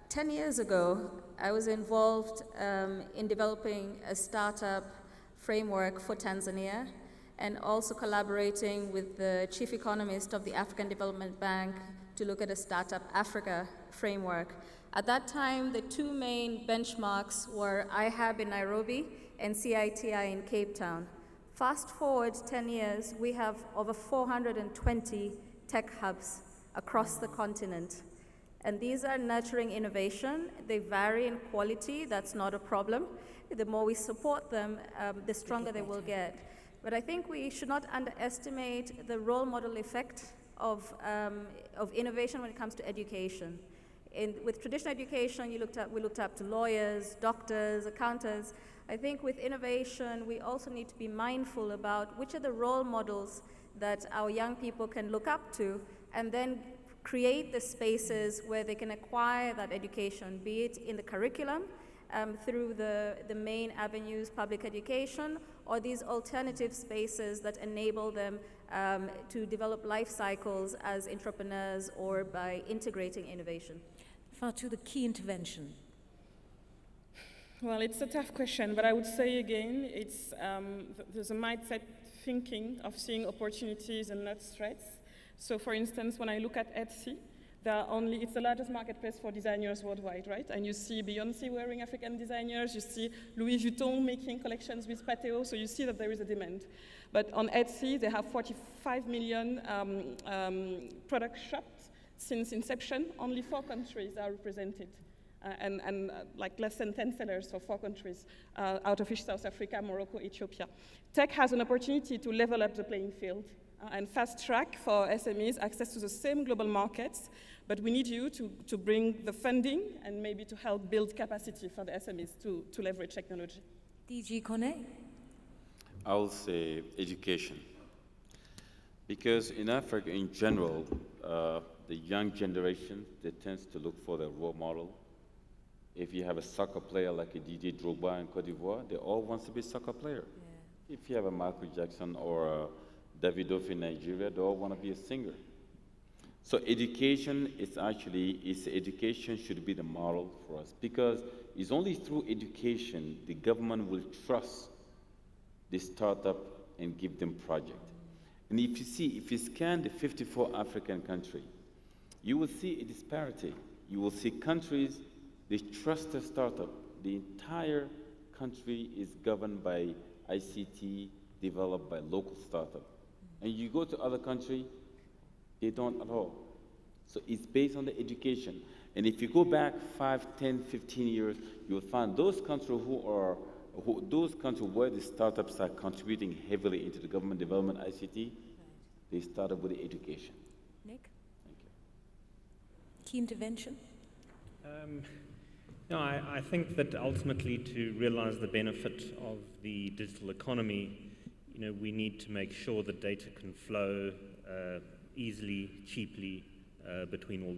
10 years ago, I was involved in developing a startup framework for Tanzania, and also collaborating with the chief economist of the African Development Bank to look at a Startup Africa framework. At that time, the two main benchmarks were IHAB in Nairobi and CITI in Cape Town. Fast forward 10 years, we have over 420 tech hubs across the continent. And these are nurturing innovation. They vary in quality, that's not a problem. The more we support them, the stronger they will get. But I think we should not underestimate the role model effect of innovation when it comes to education. With traditional education, we looked up to lawyers, doctors, accountants. I think with innovation, we also need to be mindful about which are the role models that our young people can look up to, and then create the spaces where they can acquire that education, be it in the curriculum, through the main avenues, public education, or these alternative spaces that enable them to develop life cycles as entrepreneurs or by integrating innovation. Fatu, the key intervention. Well, it's a tough question, but I would say again, there's a mindset thinking of seeing opportunities and not threats. So for instance, when I look at Etsy, it's the largest marketplace for designers worldwide, right? And you see Beyoncé wearing African designers, you see Louis Vuitton making collections with Pateo, so you see that there is a demand. But on Etsy, they have 45 million product shops since inception. Only 4 countries are represented. And like less than 10 sellers for 4 countries, out of which South Africa, Morocco, Ethiopia. Tech has an opportunity to level up the playing field and fast track for SMEs access to the same global markets, but we need you to bring the funding and maybe to help build capacity for the SMEs to leverage technology. DG Kone? I will say education. Because in Africa in general, the young generation, they tends to look for their role model. If you have a soccer player like a Didier Drogba in Cote d'Ivoire, they all want to be a soccer player. Yeah. If you have a Michael Jackson or a Davidoff in Nigeria, they all want to be a singer. So education education should be the model for us, because it's only through education the government will trust the startup and give them project. And if you scan the 54 African countries, you will see a disparity. You will see countries, they trust a startup. The entire country is governed by ICT developed by local startup. And you go to other countries, they don't at all. So it's based on the education. And if you go back 5, 10, 15 years, you'll find those countries who are those countries where the startups are contributing heavily into the government development ICT, they started with the education. Nick? Thank you. Key intervention? No, I think that ultimately to realize the benefit of the digital economy, we need to make sure that data can flow easily, cheaply between all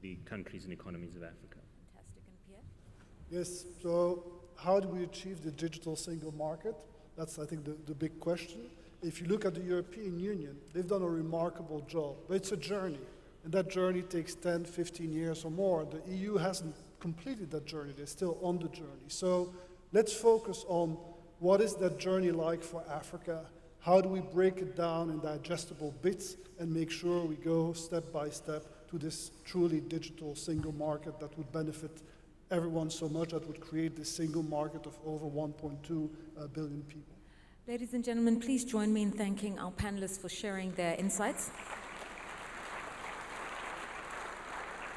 the countries and economies of Africa. Fantastic. And Pierre? Yes, so how do we achieve the digital single market? That's, I think, the big question. If you look at the European Union, they've done a remarkable job, but it's a journey. And that journey takes 10, 15 years or more. The EU hasn't completed that journey. They're still on the journey. So let's focus on what is that journey like for Africa? How do we break it down in digestible bits and make sure we go step by step to this truly digital single market that would benefit everyone so much, that would create this single market of over 1.2 billion people. Ladies and gentlemen, please join me in thanking our panelists for sharing their insights.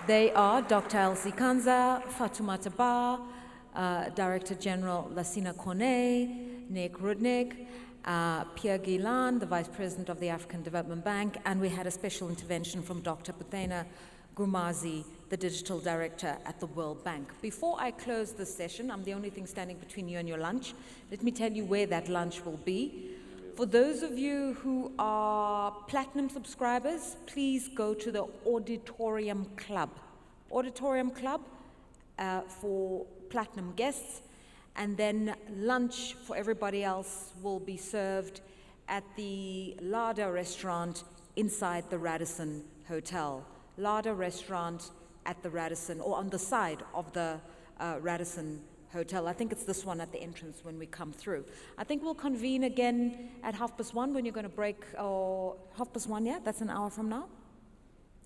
They are Dr. Elsie Kanza, Fatoumata Ba, Director General Lassina Kone, Nick Rudnick, Pierre Guilan, the Vice President of the African Development Bank, and we had a special intervention from Dr. Puthena Gumazi, the Digital Director at the World Bank. Before I close this session, I'm the only thing standing between you and your lunch. Let me tell you where that lunch will be. For those of you who are platinum subscribers, please go to the Auditorium Club. Auditorium Club for platinum guests, and then lunch for everybody else will be served at the Lada restaurant inside the Radisson Hotel. Lada restaurant at the Radisson, or on the side of the Radisson Hotel. I think it's this one at the entrance when we come through. I think we'll convene again at 1:30 when you're going to break, or 1:30, yeah? That's an hour from now?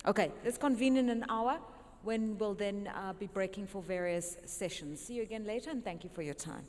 Okay, let's convene in an hour when we'll then be breaking for various sessions. See you again later, and thank you for your time.